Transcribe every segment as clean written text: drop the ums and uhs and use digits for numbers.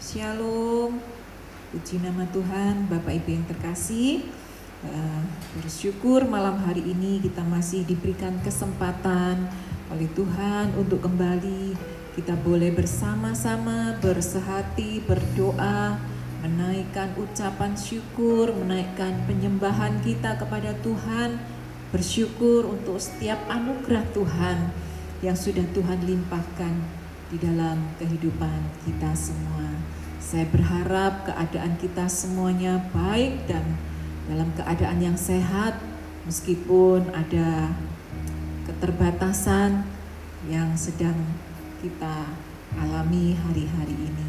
Shalom, puji nama Tuhan. Bapak Ibu yang terkasih, bersyukur malam hari ini kita masih diberikan kesempatan oleh Tuhan untuk kembali kita boleh bersama-sama bersehati, berdoa, menaikkan ucapan syukur, menaikkan penyembahan kita kepada Tuhan, bersyukur untuk setiap anugerah Tuhan yang sudah Tuhan limpahkan di dalam kehidupan kita semua. Saya berharap keadaan kita semuanya baik dan dalam keadaan yang sehat, meskipun ada keterbatasan yang sedang kita alami hari-hari ini.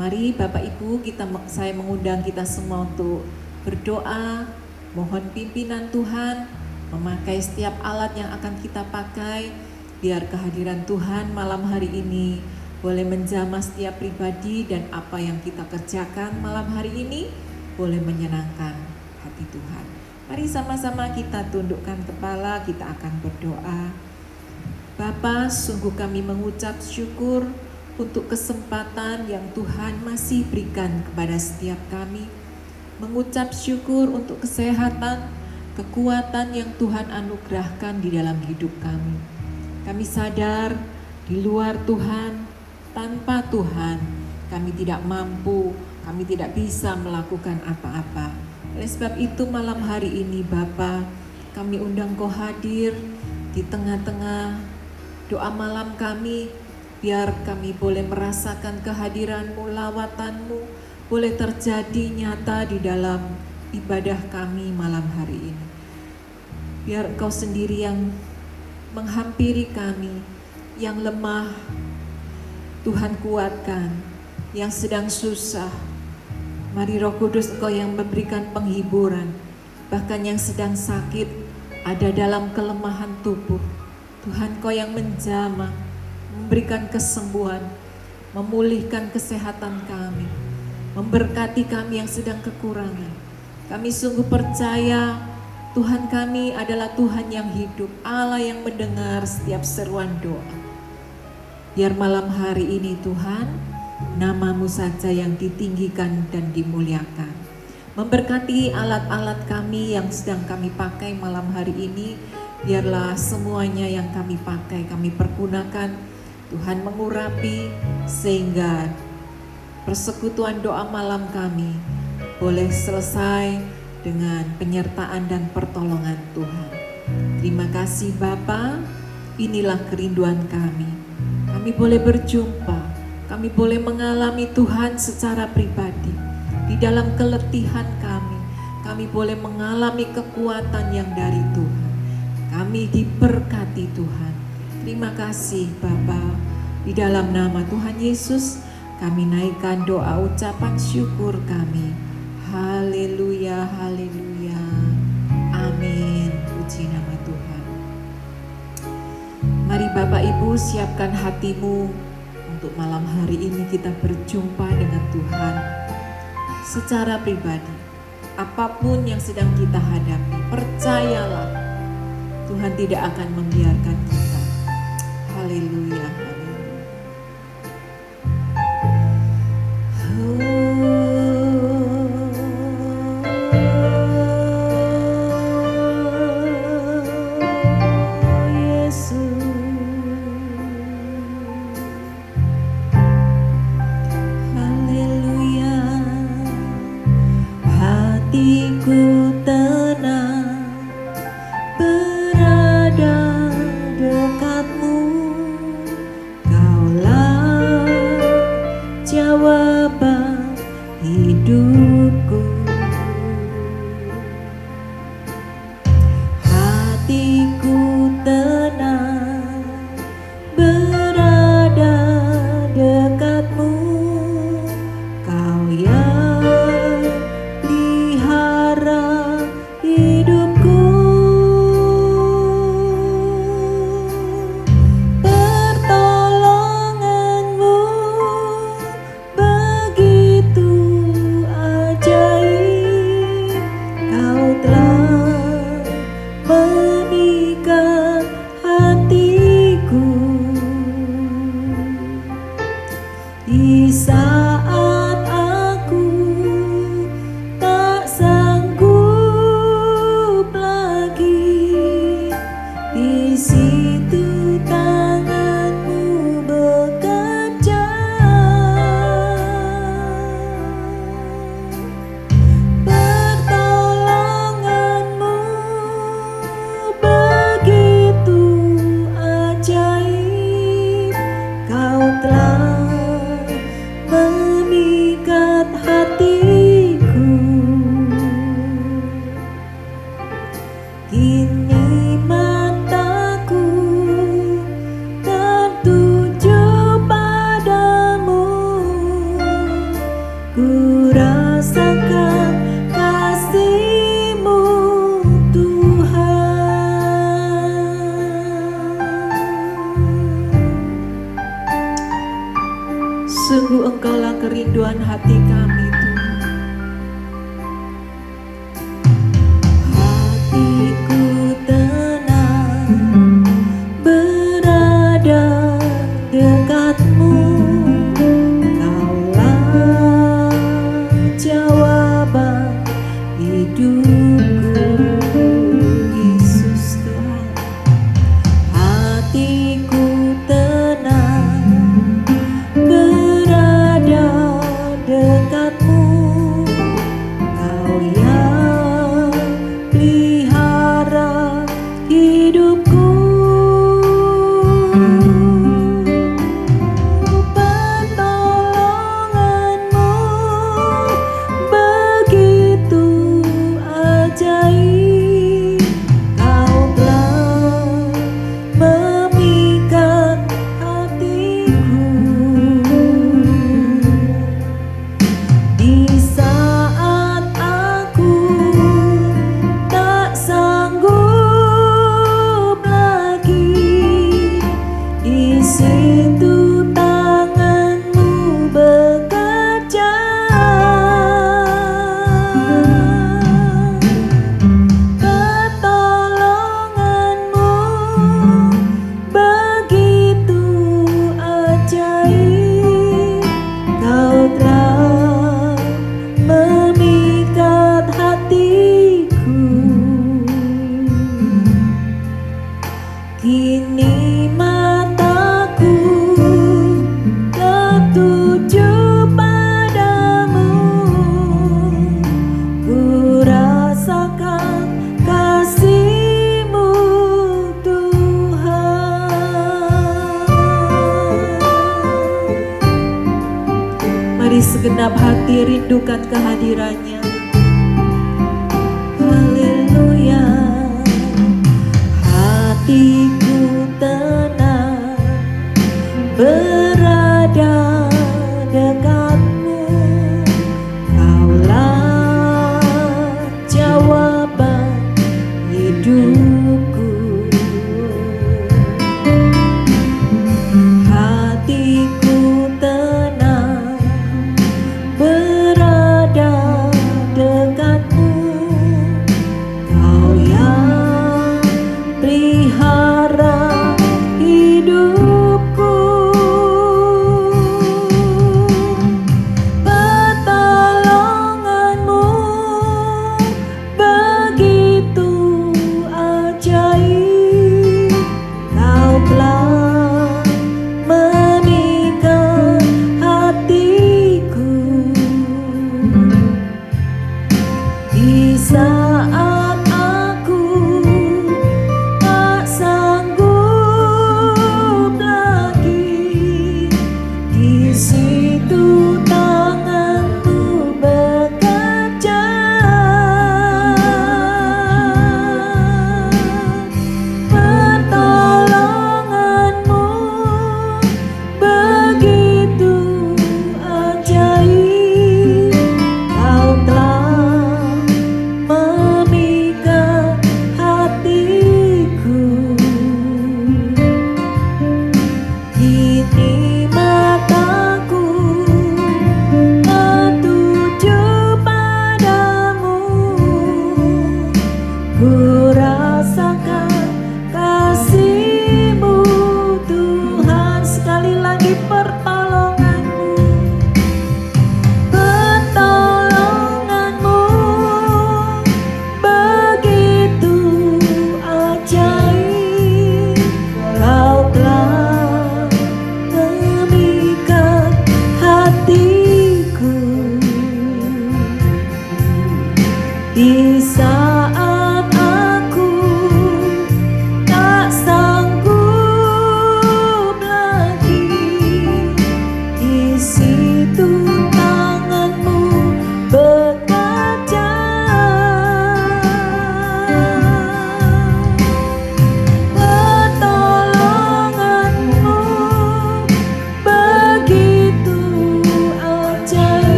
Mari Bapak Ibu, saya mengundang kita semua untuk berdoa, mohon pimpinan Tuhan, memakai setiap alat yang akan kita pakai, biar kehadiran Tuhan malam hari ini boleh menjamah setiap pribadi dan apa yang kita kerjakan malam hari ini boleh menyenangkan hati Tuhan. Mari sama-sama kita tundukkan kepala, kita akan berdoa. Bapa, sungguh kami mengucap syukur untuk kesempatan yang Tuhan masih berikan kepada setiap kami. Mengucap syukur untuk kesehatan, kekuatan yang Tuhan anugerahkan di dalam hidup kami. Kami sadar di luar Tuhan, tanpa Tuhan, kami tidak mampu, kami tidak bisa melakukan apa-apa. Oleh sebab itu malam hari ini Bapa, kami undang Kau hadir di tengah-tengah doa malam kami, biar kami boleh merasakan kehadiran-Mu, lawatan-Mu, boleh terjadi nyata di dalam ibadah kami malam hari ini. Biar Engkau sendiri yang menghampiri kami, yang lemah Tuhan kuatkan, yang sedang susah mari Roh Kudus Engkau yang memberikan penghiburan, bahkan yang sedang sakit ada dalam kelemahan tubuh, Tuhan Engkau yang menjamah, memberikan kesembuhan, memulihkan kesehatan kami, memberkati kami yang sedang kekurangan. Kami sungguh percaya Tuhan kami adalah Tuhan yang hidup, Allah yang mendengar setiap seruan doa. Biar malam hari ini Tuhan, nama-Mu saja yang ditinggikan dan dimuliakan. Memberkati alat-alat kami yang sedang kami pakai malam hari ini, biarlah semuanya yang kami pakai, kami pergunakan, Tuhan mengurapi, sehingga persekutuan doa malam kami boleh selesai dengan penyertaan dan pertolongan Tuhan. Terima kasih Bapa, inilah kerinduan kami. Kami boleh berjumpa, kami boleh mengalami Tuhan secara pribadi. Di dalam keletihan kami boleh mengalami kekuatan yang dari Tuhan. Kami diberkati Tuhan. Terima kasih Bapa. Di dalam nama Tuhan Yesus, kami naikkan doa ucapan syukur kami. Haleluya, haleluya, amin, puji nama Tuhan. Mari Bapak Ibu siapkan hatimu untuk malam hari ini kita berjumpa dengan Tuhan secara pribadi. Apapun yang sedang kita hadapi, percayalah Tuhan tidak akan membiarkan kita. Haleluya, haleluya. Begitu ajaib. memikat hatiku. Kini mataku tertuju padamu, ku rasakan kasih-Mu Tuhan. Sungguh Engkaulah kerinduan hati kami Tuhan. Hatiku tenang berada dekat-Mu, Kaulah jawaban hidupku, Yesus Tuhan. Hatiku tenang berada dekat-Mu, Kau yang pelihara hidupku. Pertolongan-Mu begitu ajaib, Kau telah memikat hatiku. Di saat aku tak sanggup lagi, di situ tangan-Mu bekerja. Pertolongan-Mu begitu ajaib, Kau telah memikat hatiku. Kini mataku tertuju padamu, ku rasakan kasih-Mu Tuhan. Mari segenap hati rindukan kehadiran-Nya. Haleluya. Hatiku tenang berada dekat-Mu, Kaulah jawaban hidupku. Hatiku tenang berada dekat-Mu, Kau yang pelihara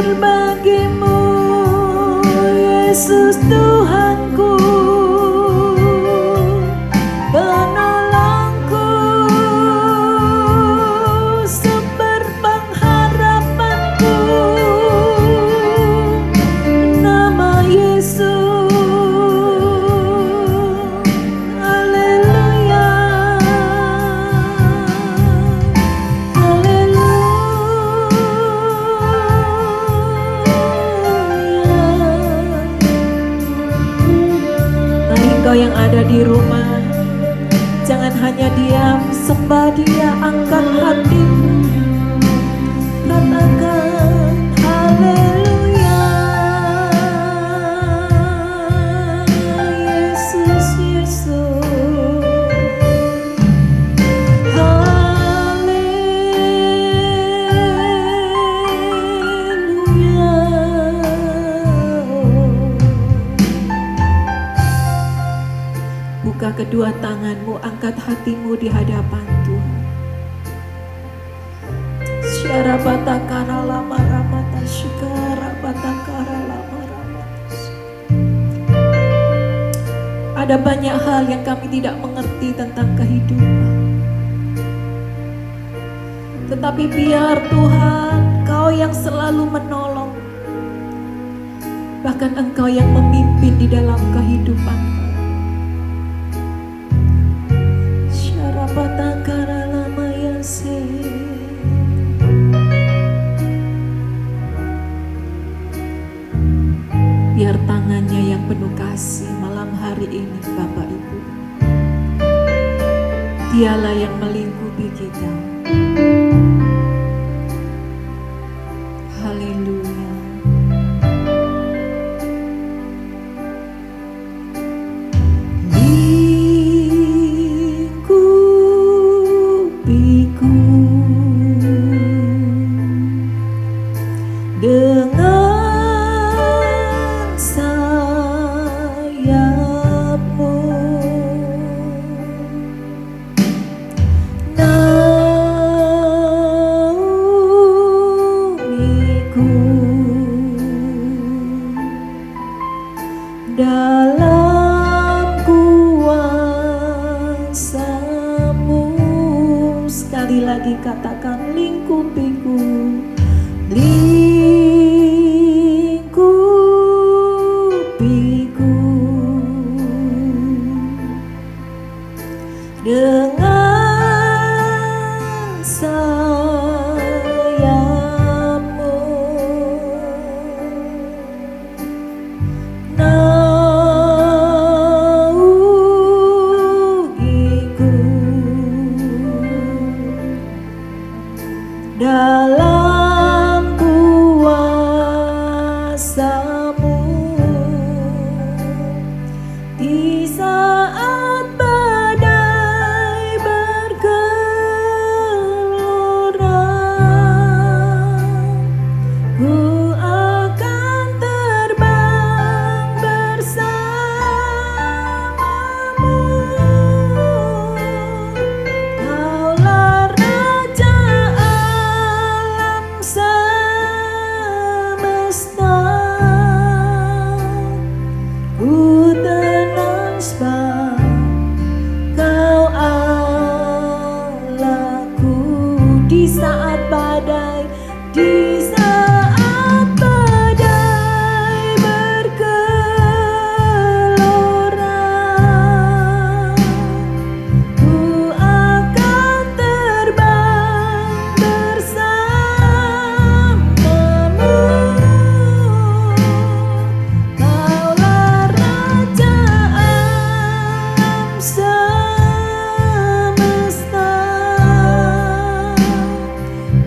bagimu, Yesus Tuhanku, penolongku, sumber pengharapanku, nama Yesus. Haleluya, Engkau yang ada di rumah, jangan hanya diam, sembah Dia, angkat hatimu, katakan haleluya, Yesus, Yesus. Buka kedua tanganmu, angkat hatimu di hadapan Tuhan. Syara batakara lama ramata syikara batakara lama ramata. Ada banyak hal yang kami tidak mengerti tentang kehidupan. Tetapi biar Tuhan, Kau yang selalu menolong. Bahkan Engkau yang memimpin di dalam kehidupan. Batakara lama yase. Biar tangannya yang penuh kasih malam hari ini, Bapak Ibu, Dialah yang melingkupi kita. Haleluya. Dalam kuasa-Mu, sekali lagi katakan lingkupiku, lingkupiku dengan sayap-Mu. Dalam kuasa-Mu, di saat badai bergelora, ku akan terbang bersama-Mu. Kaulah Raja semesta, ku tenang sebab Kau Allahku. Di saat badai, di saat badai bergelora, ku akan terbang bersama-Mu. Kaulah Raja alam semesta,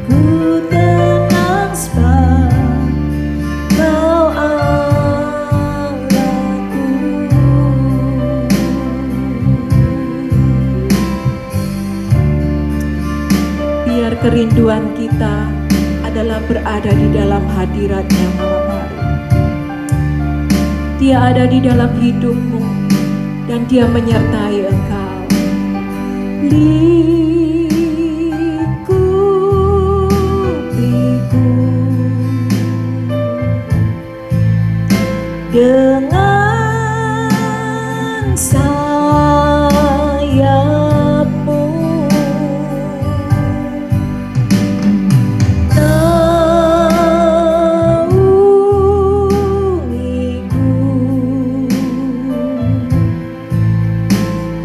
ku tenang sebab Kau Allahku. Biar kerinduan kita adalah berada di dalam hadirat-Nya malam hari. Dia ada di dalam hidupmu dan Dia menyertai engkau. Lingkupiku sayapmu. Naungiku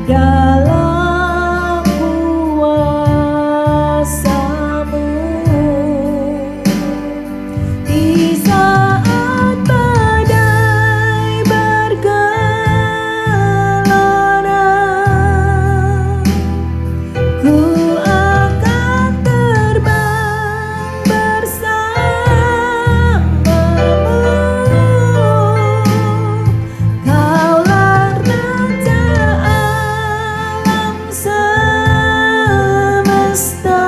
dalam kuasa-Mu. Di saat badai bergelora, ku akan terbang bersama-Mu. Kaulah Raja alam semesta,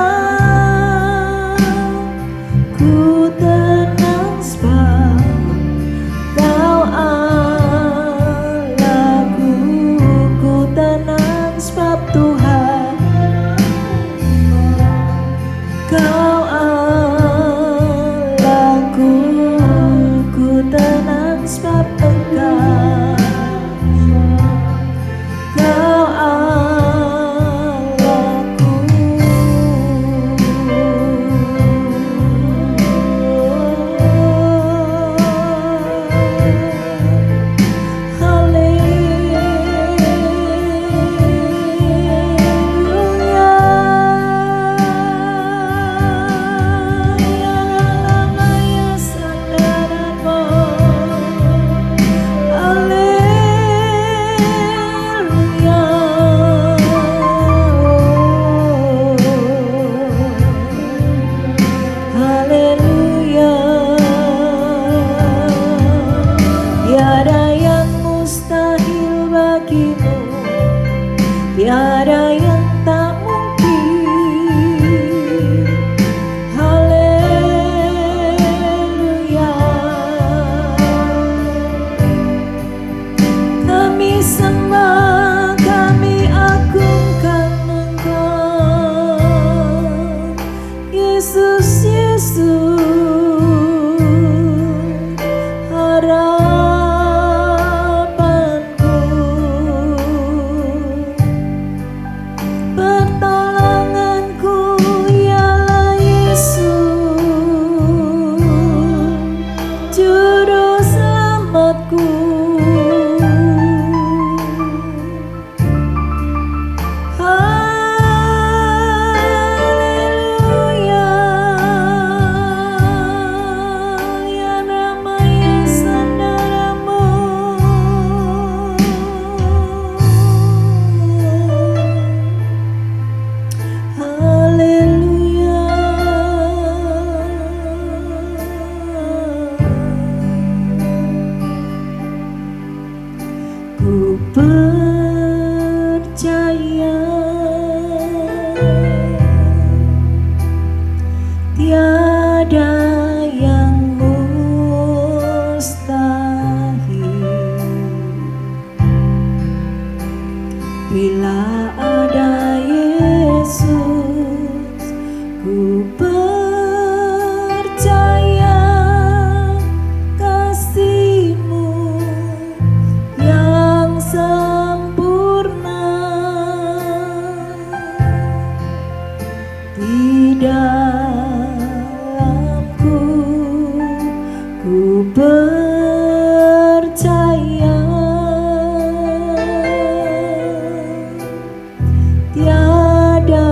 ku tenang sebab Kau Allahku, ku tenang sebab Tuhan Kau Allahku, ku tenang sebab Engkau Allahku. Haleluya, tiada yang mustahil bagimu, tiada yang tak mungkin. Haleluya, kami sembah, kami agungkan Engkau, Yesus, Yesus, harapanku, pertolonganku ialah Yesus, juru selamatku. Haleluya, ya namanya saudaramu. Haleluya, ku percaya tiada yang mustahil bila ada Yesus. Ku percaya kasih-Mu yang sempurna di dalamku. Ku percaya tiada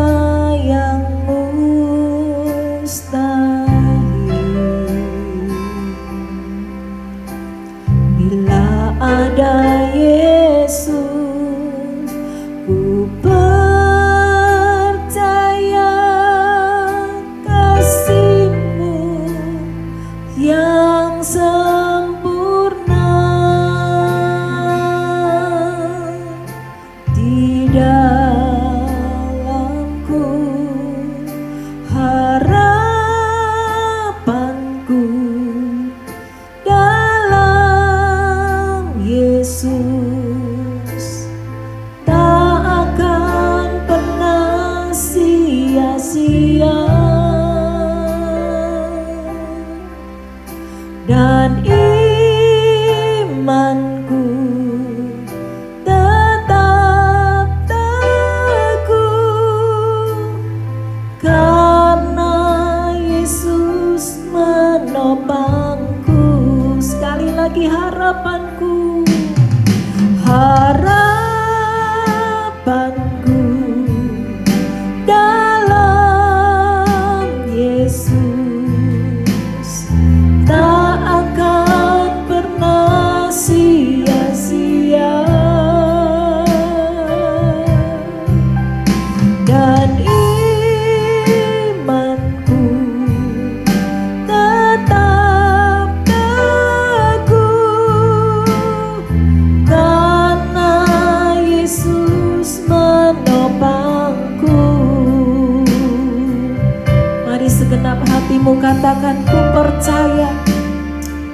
katakan, ku percaya.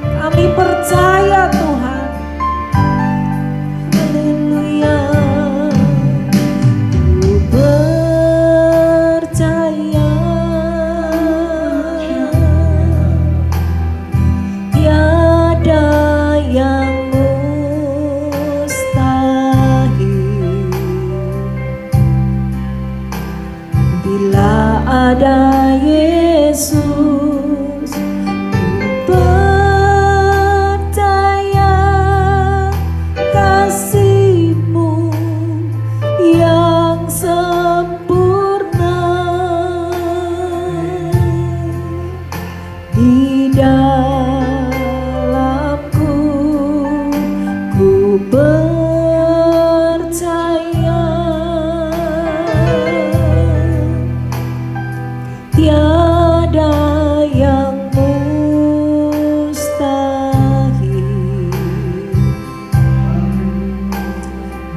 Kami percaya Tuhan. Haleluya. Ku percaya tiada yang mustahil bila ada Yesus. Ku percaya kasih-Mu yang sempurna di dalamku. Ku percaya tiada yang mustahil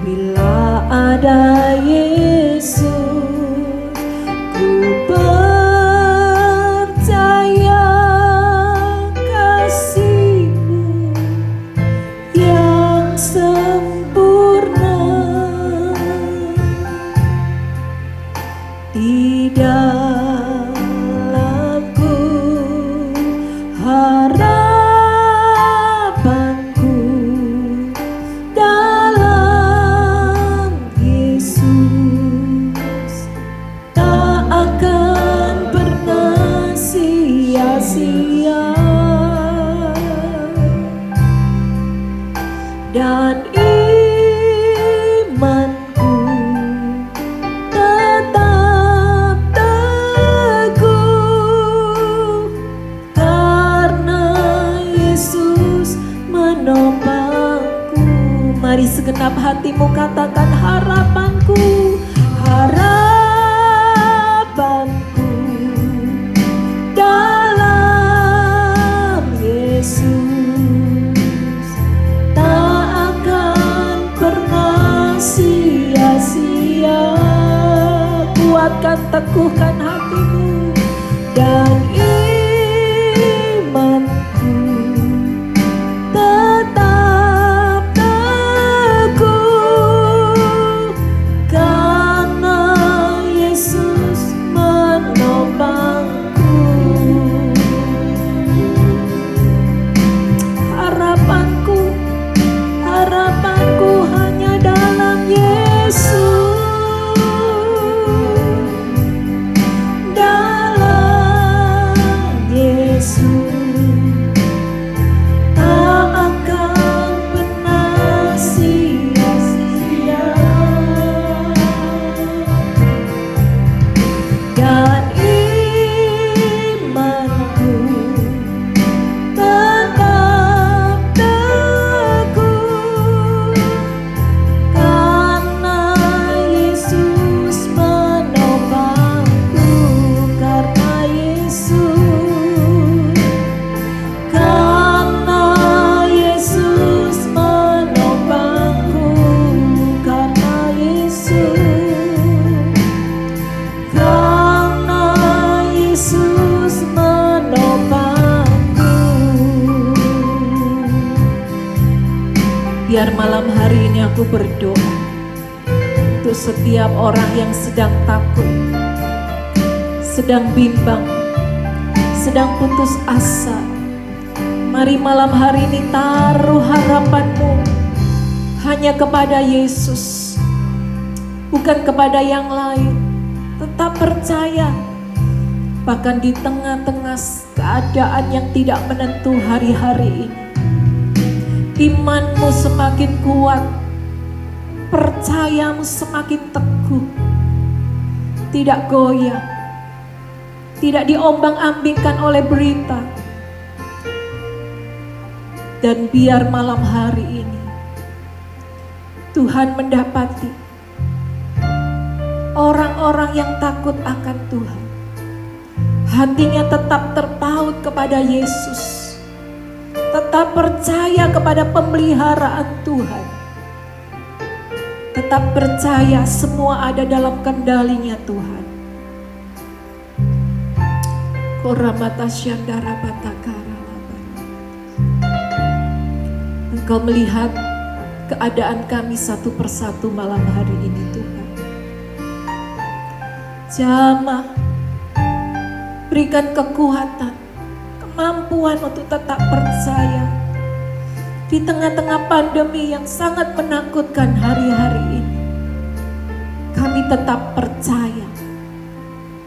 bila ada Yesus. Ku percaya kasih-Mu yang sempurna di dalamku. Harapanku dalam Yesus tak akan pernah sia-sia, dan imanku tetap teguh karena Yesus menopangku. Mari segenap hatimu katakan, harapanku, harapanku dalam Yesus tak akan pernah sia-sia. Kuatkan, teguhkan hatimu, dan imanku tetap teguh karena Yesus menopangku. Harapanku, harapanku hanya dalam Yesus. Dalam Yesus tak akan pernah sia-sia, dan imanku tetap teguh karena Yesus menopangku. Karena Yesus, karena Yesus menopangku. Karena Yesus, karena Yesus menopangku. Biar malam hari ini aku berdoa untuk setiap orang yang sedang takut, sedang bimbang, sedang putus asa. Mari malam hari ini taruh harapanmu hanya kepada Yesus, bukan kepada yang lain. Tetap percaya, bahkan di tengah-tengah keadaan yang tidak menentu hari-hari ini, imanmu semakin kuat, percayamu semakin teguh, tidak goyah, tidak diombang-ambingkan oleh berita. Dan biar malam hari ini Tuhan mendapati orang-orang yang takut akan Tuhan, hatinya tetap terpaut kepada Yesus, tetap percaya kepada pemeliharaan Tuhan, tetap percaya semua ada dalam kendalinya Tuhan. Engkau melihat keadaan kami satu persatu malam hari ini Tuhan. Jamah, berikan kekuatan, kemampuan untuk tetap percaya di tengah-tengah pandemi yang sangat menakutkan hari-hari ini. Kami tetap percaya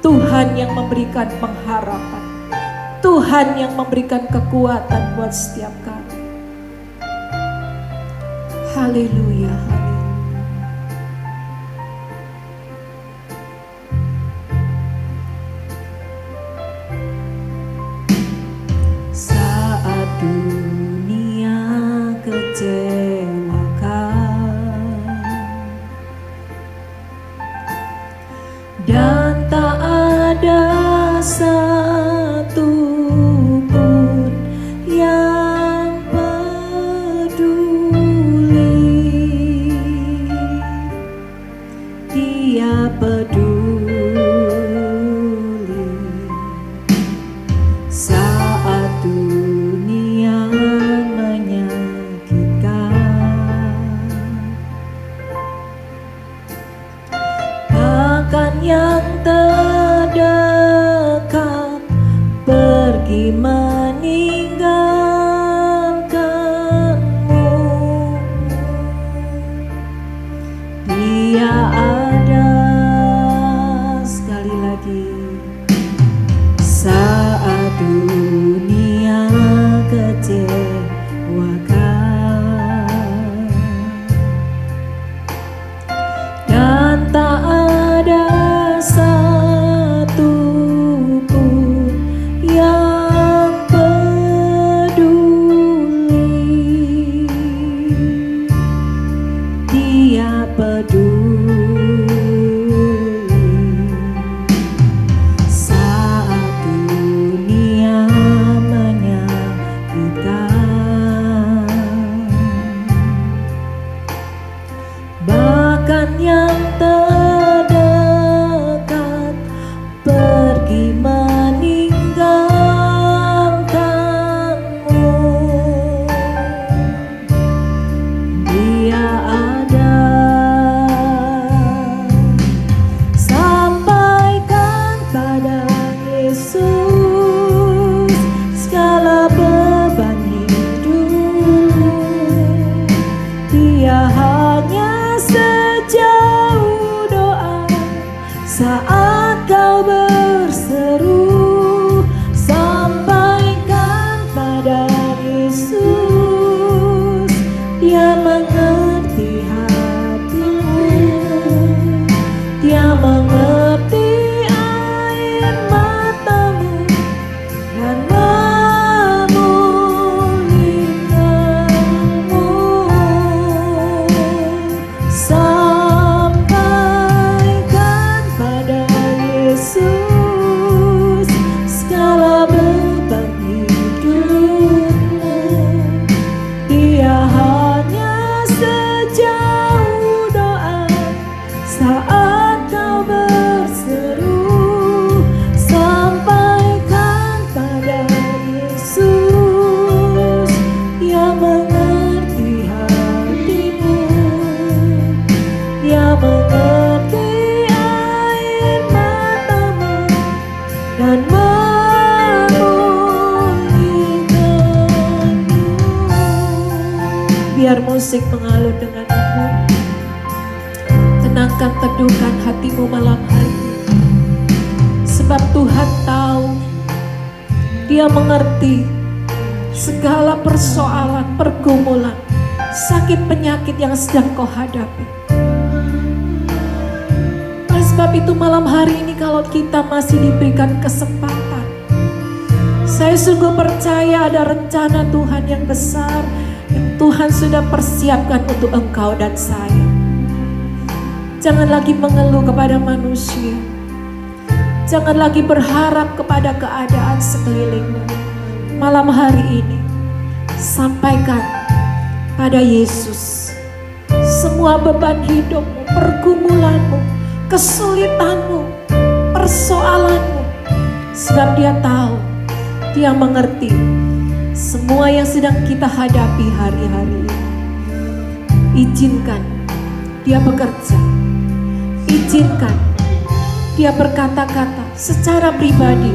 Tuhan yang memberikan pengharapan, Tuhan yang memberikan kekuatan buat setiap kami. Haleluya, haleluya. Saat dunia kecewakan dan tak ada satu pun yang peduli, Dia peduli. Saat dunia menyakitkan, bahkan yang terdekat pergi meninggalkanmu, Dia ada. Sekali lagi, saat dunia kecewakan dan tak ada satu pun yang peduli, Dia peduli. Saat dunia menyakitkan, bahkan yang terdekat pergi meninggalkanmu, Dia ada. Sampaikan pada Yesus segala beban hidup, Dia hanya sejauh doa saat kau berseru. Sampaikan pada Yesus, Dia mengerti hatimu, Dia mengerti air matamu dan memulihkanmu. Sampaikan pada Yesus segala beban hidupmu, Dia hanya sejauh doa saat kau berseru. Sampaikan pada Yesus, Dia mengerti hatimu, Dia mengerti air matamu dan memulihkanmu. Biar musik mengalun denganmu, tenangkan, teduhkan hatimu malam hari ini. Sebab Tuhan tahu, Dia mengerti segala persoalan, pergumulan, sakit penyakit yang sedang kau hadapi. Oleh sebab itu malam hari ini kalau kita masih diberikan kesempatan, saya sungguh percaya ada rencana Tuhan yang besar yang Tuhan sudah persiapkan untuk engkau dan saya. Jangan lagi mengeluh kepada manusia, jangan lagi berharap kepada keadaan sekelilingmu. Malam hari ini sampaikan pada Yesus semua beban hidupmu, pergumulanmu, kesulitanmu, persoalanmu. Sebab Dia tahu, Dia mengerti semua yang sedang kita hadapi hari-hari ini. Izinkan Dia bekerja, izinkan Dia berkata-kata secara pribadi.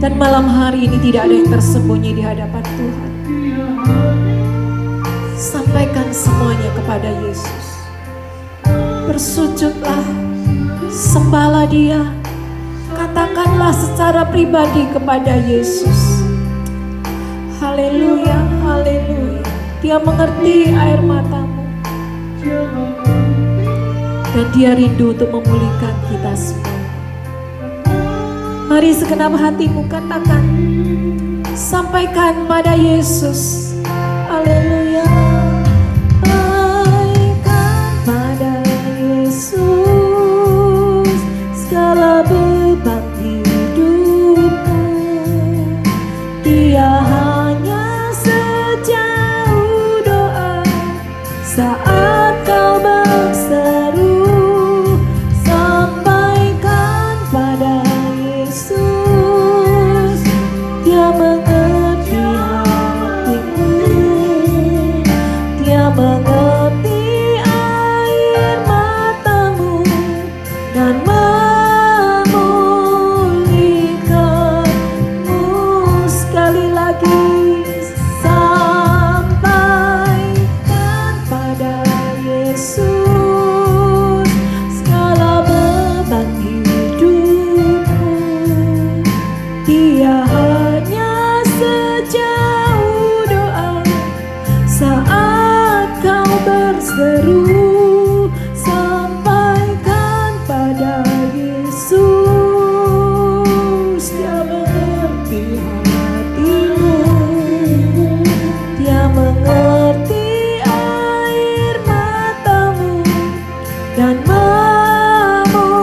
Dan malam hari ini tidak ada yang tersembunyi di hadapan Tuhan. Sampaikan semuanya kepada Yesus. Bersujudlah, sembahlah Dia, katakanlah secara pribadi kepada Yesus. Haleluya, haleluya. Dia mengerti air matamu, dan Dia rindu untuk memulihkan kita semua. Mari segenap hatimu katakan, sampaikan pada Yesus. Haleluya. Sampaikan pada Yesus segala beban hidupmu. Dia hanya sejauh doa saat kau berseru. Sampaikan pada Yesus, Dia mengerti hatimu. Dia mengerti air matamu dan memulihkanmu. Sekali lagi, sampaikan pada Yesus segala beban hidupmu. Dia hanya sejauh doa saat kau berseru. Sampaikan pada Yesus, Dia mengerti hatimu. Dia mengerti air matamu dan memulihkanmu.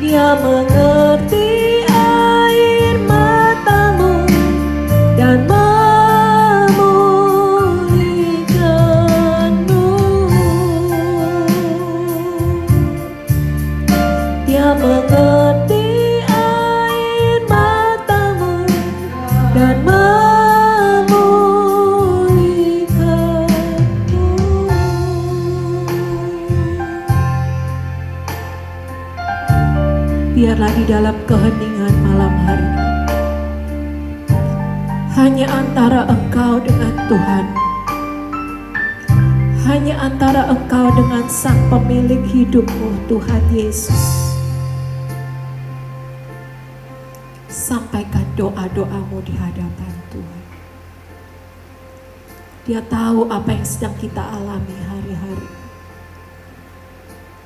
Dia mengerti air matamu dan memulihkanmu. Dia mengerti air matamu dan memulihkanmu. Biarlah di dalam keheningan malam hari ini, hanya antara engkau dengan Tuhan, hanya antara engkau dengan Sang Pemilik hidupmu, Tuhan Yesus. Sampaikan doa-doamu di hadapan Tuhan. Dia tahu apa yang sedang kita alami hari-hari.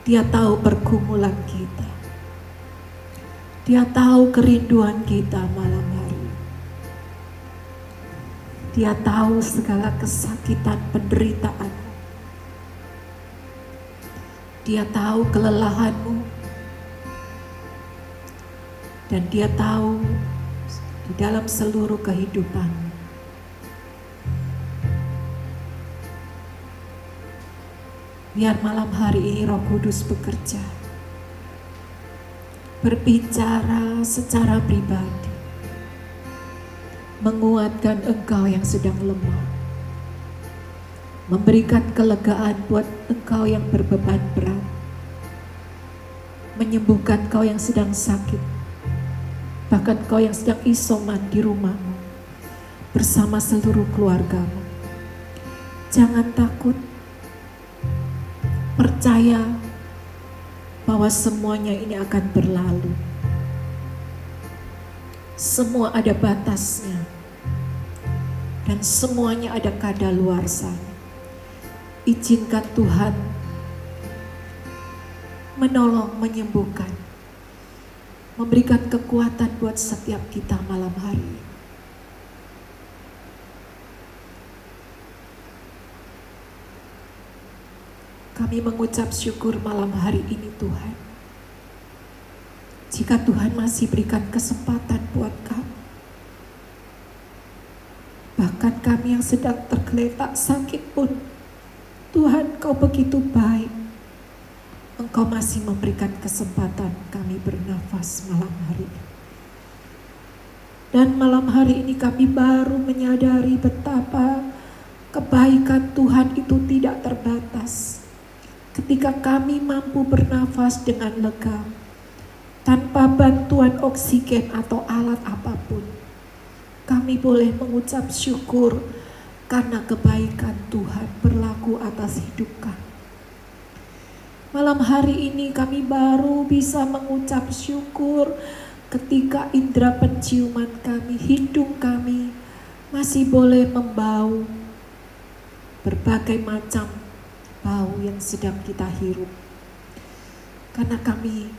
Dia tahu pergumulan kita. Dia tahu kerinduan kita malam hari. Dia tahu segala kesakitan, penderitaan. Dia tahu kelelahanmu. Dan Dia tahu di dalam seluruh kehidupanmu. Biar malam hari ini Roh Kudus bekerja, berbicara secara pribadi, menguatkan engkau yang sedang lemah, memberikan kelegaan buat engkau yang berbeban berat, menyembuhkan kau yang sedang sakit, bahkan kau yang sedang isoman di rumahmu bersama seluruh keluargamu. Jangan takut, percaya bahwa semuanya ini akan berlalu. Semua ada batasnya dan semuanya ada kadaluarsanya. Izinkan Tuhan menolong, menyembuhkan, memberikan kekuatan buat setiap kita malam hari ini. Kami mengucap syukur malam hari ini Tuhan. Jika Tuhan masih berikan kesempatan buat kami. Bahkan kami yang sedang tergeletak sakit pun Tuhan, Kau begitu baik. Engkau masih memberikan kesempatan kami bernafas malam hari ini. Dan malam hari ini kami baru menyadari betapa kebaikan Tuhan itu tidak terbatas. Ketika kami mampu bernafas dengan lega, tanpa bantuan oksigen atau alat apapun, kami boleh mengucap syukur karena kebaikan Tuhan berlaku atas hidup kami. Malam hari ini kami baru bisa mengucap syukur ketika indera penciuman kami, hidung kami masih boleh membau berbagai macam bau yang sedang kita hirup. Karena kami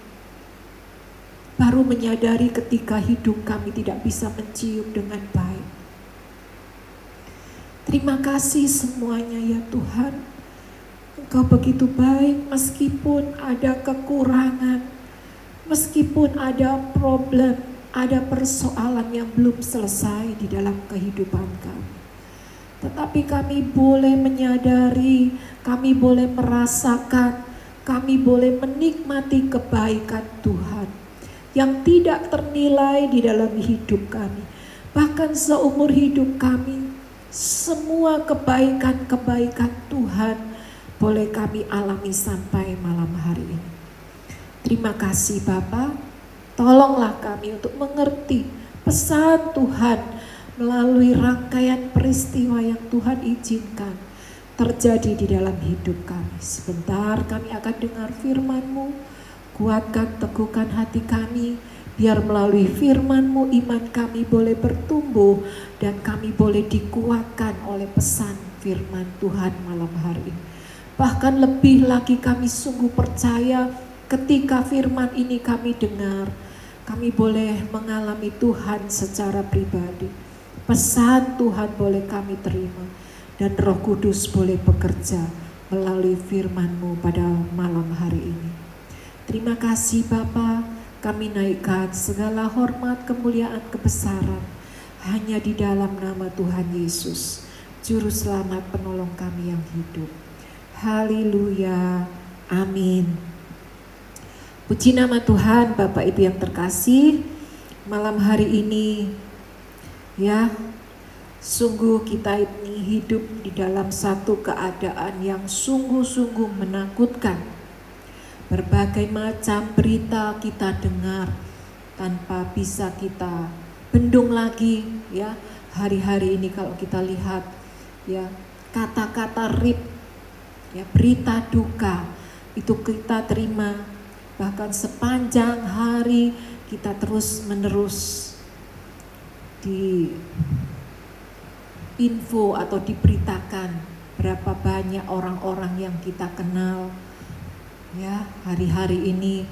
baru menyadari ketika hidung kami tidak bisa mencium dengan baik. Terima kasih semuanya ya Tuhan. Engkau begitu baik meskipun ada kekurangan, meskipun ada problem, ada persoalan yang belum selesai di dalam kehidupan kami. Tetapi kami boleh menyadari, kami boleh merasakan, kami boleh menikmati kebaikan Tuhan yang tidak ternilai di dalam hidup kami. Bahkan seumur hidup kami, semua kebaikan-kebaikan Tuhan boleh kami alami sampai malam hari ini. Terima kasih Bapa, tolonglah kami untuk mengerti pesan Tuhan melalui rangkaian peristiwa yang Tuhan izinkan terjadi di dalam hidup kami. Sebentar kami akan dengar firman-Mu, kuatkan, teguhkan hati kami, biar melalui firman-Mu iman kami boleh bertumbuh dan kami boleh dikuatkan oleh pesan firman Tuhan malam hari ini. Bahkan lebih lagi kami sungguh percaya ketika firman ini kami dengar, kami boleh mengalami Tuhan secara pribadi. Pesan Tuhan boleh kami terima dan Roh Kudus boleh bekerja melalui firman-Mu pada malam hari ini. Terima kasih Bapa, kami naikkan segala hormat, kemuliaan, kebesaran hanya di dalam nama Tuhan Yesus, Juru Selamat penolong kami yang hidup. Haleluya, amin. Puji nama Tuhan. Bapak Ibu yang terkasih, malam hari ini ya, sungguh kita ini hidup di dalam satu keadaan yang sungguh-sungguh menakutkan. Berbagai macam berita kita dengar tanpa bisa kita bendung lagi ya. Hari-hari ini kalau kita lihat ya, kata-kata rip ya, berita duka itu kita terima, bahkan sepanjang hari kita terus menerus di info atau diberitakan berapa banyak orang-orang yang kita kenal ya, hari-hari ini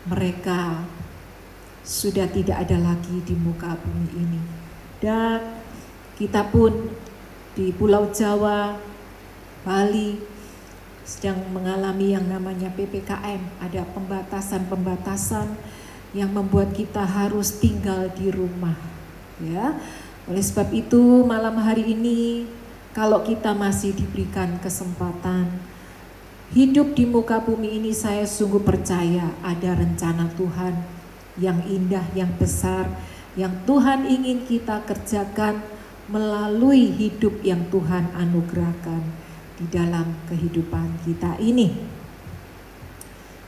mereka sudah tidak ada lagi di muka bumi ini. Dan kita pun di Pulau Jawa, Bali sedang mengalami yang namanya PPKM, ada pembatasan-pembatasan yang membuat kita harus tinggal di rumah ya. Oleh sebab itu malam hari ini kalau kita masih diberikan kesempatan hidup di muka bumi ini, saya sungguh percaya ada rencana Tuhan yang indah, yang besar, yang Tuhan ingin kita kerjakan melalui hidup yang Tuhan anugerahkan di dalam kehidupan kita ini.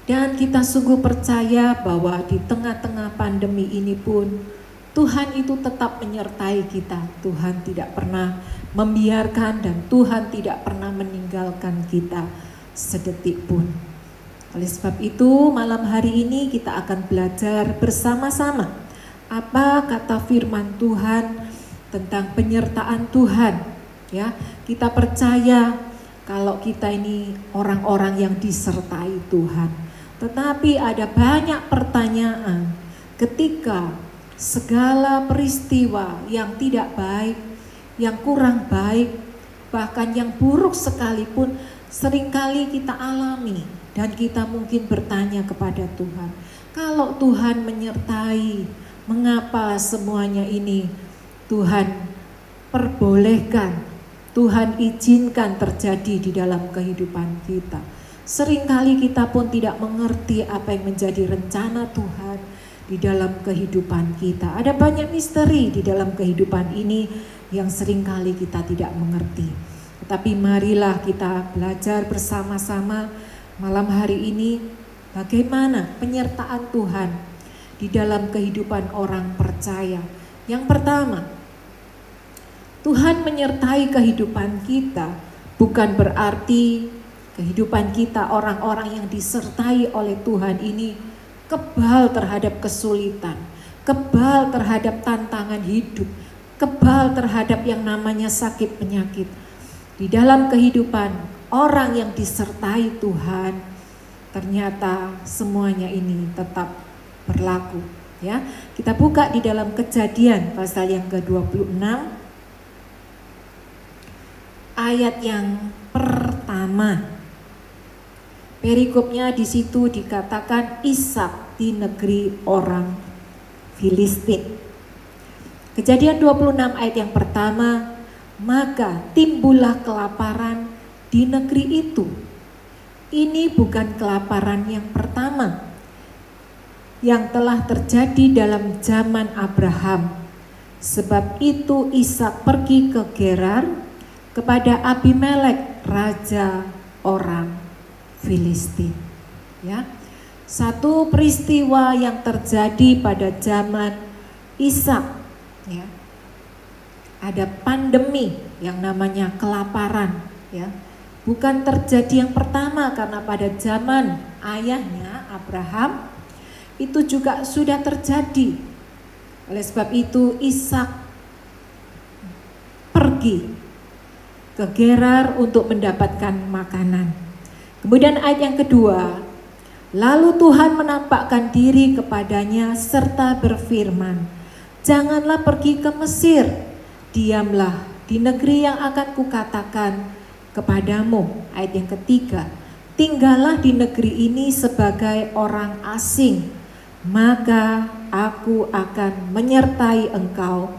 Dan kita sungguh percaya bahwa di tengah-tengah pandemi ini pun Tuhan itu tetap menyertai kita. Tuhan tidak pernah membiarkan dan Tuhan tidak pernah meninggalkan kita sedetik pun. Oleh sebab itu malam hari ini kita akan belajar bersama-sama apa kata firman Tuhan tentang penyertaan Tuhan ya. Kita percaya kalau kita ini orang-orang yang disertai Tuhan. Tetapi ada banyak pertanyaan ketika segala peristiwa yang tidak baik, yang kurang baik, bahkan yang buruk sekalipun seringkali kita alami. Dan kita mungkin bertanya kepada Tuhan, kalau Tuhan menyertai, mengapa semuanya ini Tuhan perbolehkan Tuhan izinkan terjadi di dalam kehidupan kita. Seringkali kita pun tidak mengerti apa yang menjadi rencana Tuhan di dalam kehidupan kita. Ada banyak misteri di dalam kehidupan ini yang seringkali kita tidak mengerti. Tetapi marilah kita belajar bersama-sama malam hari ini bagaimana penyertaan Tuhan di dalam kehidupan orang percaya. Yang pertama, Tuhan menyertai kehidupan kita bukan berarti kehidupan kita orang-orang yang disertai oleh Tuhan ini kebal terhadap kesulitan, kebal terhadap tantangan hidup, kebal terhadap yang namanya sakit penyakit. Di dalam kehidupan orang yang disertai Tuhan, ternyata semuanya ini tetap berlaku. Ya, kita buka di dalam Kejadian pasal yang ke-26 ayat yang pertama. Perikopnya di situ dikatakan Ishak di negeri orang Filistin. Kejadian 26 ayat yang pertama, maka timbullah kelaparan di negeri itu. Ini bukan kelaparan yang pertama yang telah terjadi dalam zaman Abraham. Sebab itu Ishak pergi ke Gerar kepada Abimelek, raja orang Filistin. Ya, satu peristiwa yang terjadi pada zaman Ishak. Ya, ada pandemi yang namanya kelaparan. Ya, bukan terjadi yang pertama karena pada zaman ayahnya Abraham itu juga sudah terjadi. Oleh sebab itu Ishak pergi ke Gerar untuk mendapatkan makanan. Kemudian ayat yang kedua, lalu Tuhan menampakkan diri kepadanya serta berfirman, janganlah pergi ke Mesir, diamlah di negeri yang akan kukatakan kepadamu. Ayat yang ketiga, tinggallah di negeri ini sebagai orang asing, maka aku akan menyertai engkau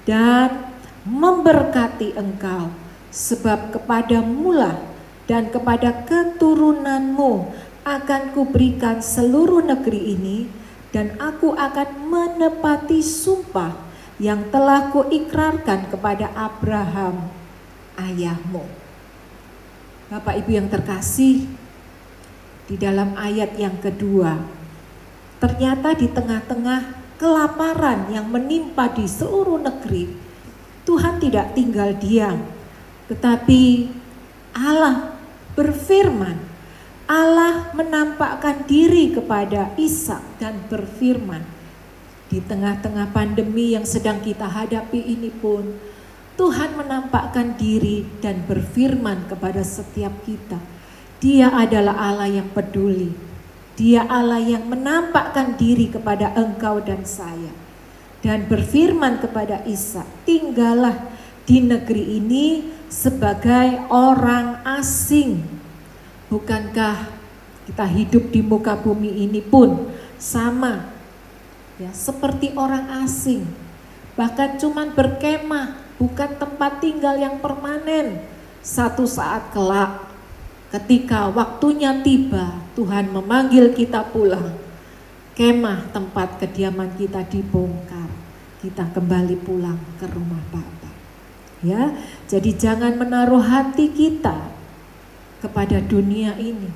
dan memberkati engkau, sebab kepadamulah dan kepada keturunanmu akan kuberikan seluruh negeri ini, dan aku akan menepati sumpah yang telah kuikrarkan kepada Abraham ayahmu. Bapak Ibu yang terkasih, di dalam ayat yang kedua, ternyata di tengah-tengah kelaparan yang menimpa di seluruh negeri, Tuhan tidak tinggal diam, tetapi Allah berfirman. Allah menampakkan diri kepada Ishak dan berfirman. Di tengah-tengah pandemi yang sedang kita hadapi ini pun, Tuhan menampakkan diri dan berfirman kepada setiap kita. Dia adalah Allah yang peduli. Dia Allah yang menampakkan diri kepada engkau dan saya. Dan berfirman kepada Ishak, tinggallah di negeri ini sebagai orang asing. Bukankah kita hidup di muka bumi ini pun sama ya, seperti orang asing, bahkan cuman berkemah, bukan tempat tinggal yang permanen. Satu saat kelak ketika waktunya tiba, Tuhan memanggil kita pulang, kemah tempat kediaman kita dibongkar, kita kembali pulang ke rumah Bapa. Ya, jadi jangan menaruh hati kita kepada dunia ini,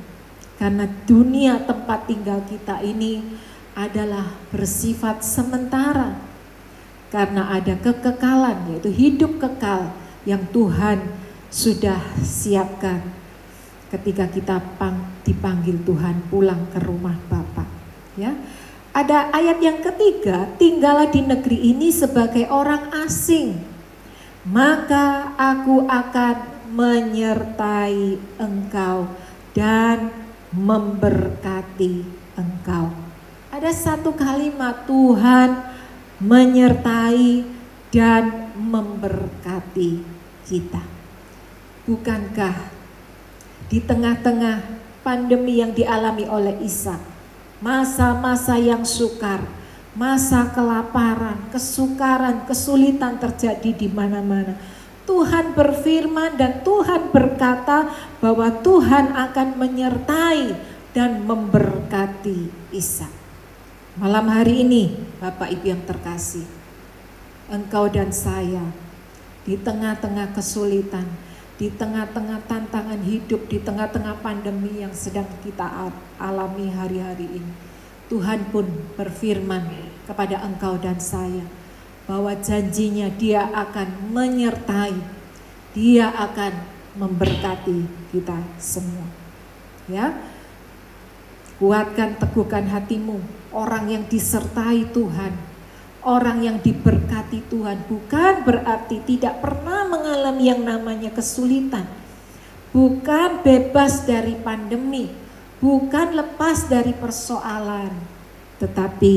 karena dunia tempat tinggal kita ini adalah bersifat sementara, karena ada kekekalan, yaitu hidup kekal yang Tuhan sudah siapkan ketika kita dipanggil Tuhan pulang ke rumah Bapa. Ya, ada ayat yang ketiga, tinggallah di negeri ini sebagai orang asing, maka aku akan menyertai engkau dan memberkati engkau. Ada satu kalimat, Tuhan menyertai dan memberkati kita. Bukankah di tengah-tengah pandemi yang dialami oleh Ishak, masa-masa yang sukar, masa kelaparan, kesukaran, kesulitan terjadi di mana-mana, Tuhan berfirman dan Tuhan berkata bahwa Tuhan akan menyertai dan memberkati Ishak. Malam hari ini, Bapak Ibu yang terkasih, engkau dan saya di tengah-tengah kesulitan, di tengah-tengah tantangan hidup, di tengah-tengah pandemi yang sedang kita alami hari-hari ini, Tuhan pun berfirman kepada engkau dan saya bahwa janjinya Dia akan menyertai, Dia akan memberkati kita semua. Ya, kuatkan, teguhkan hatimu. Orang yang disertai Tuhan, orang yang diberkati Tuhan, bukan berarti tidak pernah mengalami yang namanya kesulitan, bukan bebas dari pandemi, bukan lepas dari persoalan, tetapi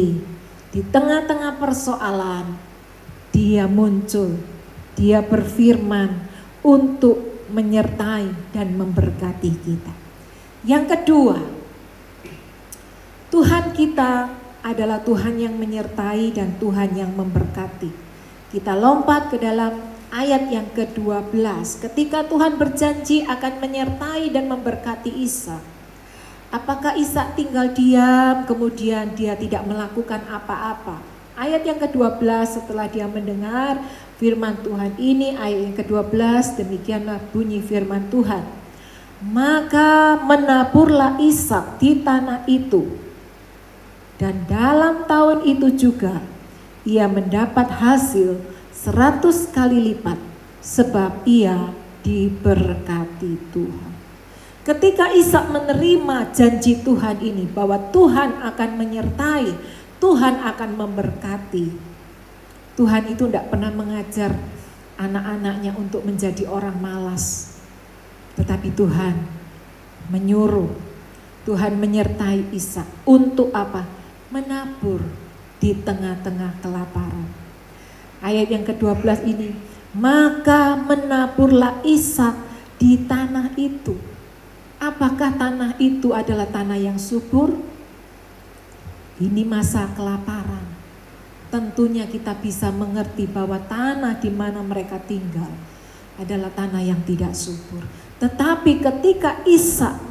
di tengah-tengah persoalan Dia muncul, Dia berfirman untuk menyertai dan memberkati kita. Yang kedua, Tuhan kita adalah Tuhan yang menyertai dan Tuhan yang memberkati. Kita lompat ke dalam ayat yang ke-12. Ketika Tuhan berjanji akan menyertai dan memberkati Ishak, apakah Ishak tinggal diam kemudian dia tidak melakukan apa-apa? Ayat yang ke-12, setelah dia mendengar firman Tuhan ini, ayat yang ke-12, demikianlah bunyi firman Tuhan. Maka menaburlah Ishak di tanah itu, dan dalam tahun itu juga ia mendapat hasil 100 kali lipat, sebab ia diberkati Tuhan. Ketika Ishak menerima janji Tuhan ini bahwa Tuhan akan menyertai, Tuhan akan memberkati. Tuhan itu tidak pernah mengajar anak-anaknya untuk menjadi orang malas, tetapi Tuhan menyuruh, Tuhan menyertai Ishak untuk apa? Menabur di tengah-tengah kelaparan. Ayat yang ke-12 ini, maka menaburlah Ishak di tanah itu. Apakah tanah itu adalah tanah yang subur? Ini masa kelaparan. Tentunya kita bisa mengerti bahwa tanah di mana mereka tinggal adalah tanah yang tidak subur. Tetapi ketika Ishak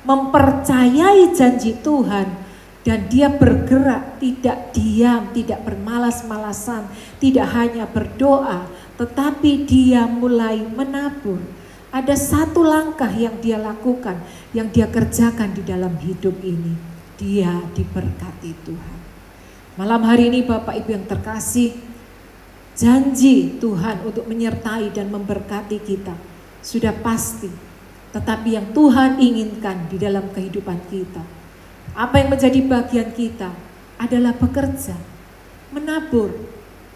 mempercayai janji Tuhan, dan dia bergerak, tidak diam, tidak bermalas-malasan, tidak hanya berdoa, tetapi dia mulai menabur. Ada satu langkah yang dia lakukan, yang dia kerjakan di dalam hidup ini. Dia diberkati Tuhan. Malam hari ini Bapak Ibu yang terkasih, janji Tuhan untuk menyertai dan memberkati kita sudah pasti. Tetapi yang Tuhan inginkan di dalam kehidupan kita, apa yang menjadi bagian kita adalah bekerja, menabur,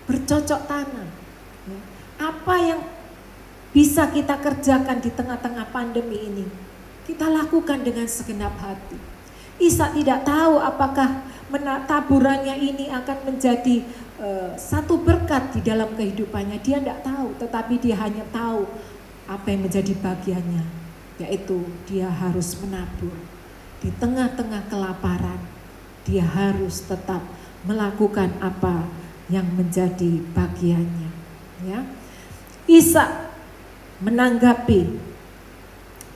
bercocok tanam. Apa yang bisa kita kerjakan di tengah-tengah pandemi ini, kita lakukan dengan segenap hati. Ishak tidak tahu apakah taburannya ini akan menjadi satu berkat di dalam kehidupannya. Dia tidak tahu, tetapi dia hanya tahu apa yang menjadi bagiannya, yaitu dia harus menabur. Di tengah-tengah kelaparan, dia harus tetap melakukan apa yang menjadi bagiannya. Ya, Ishak menanggapi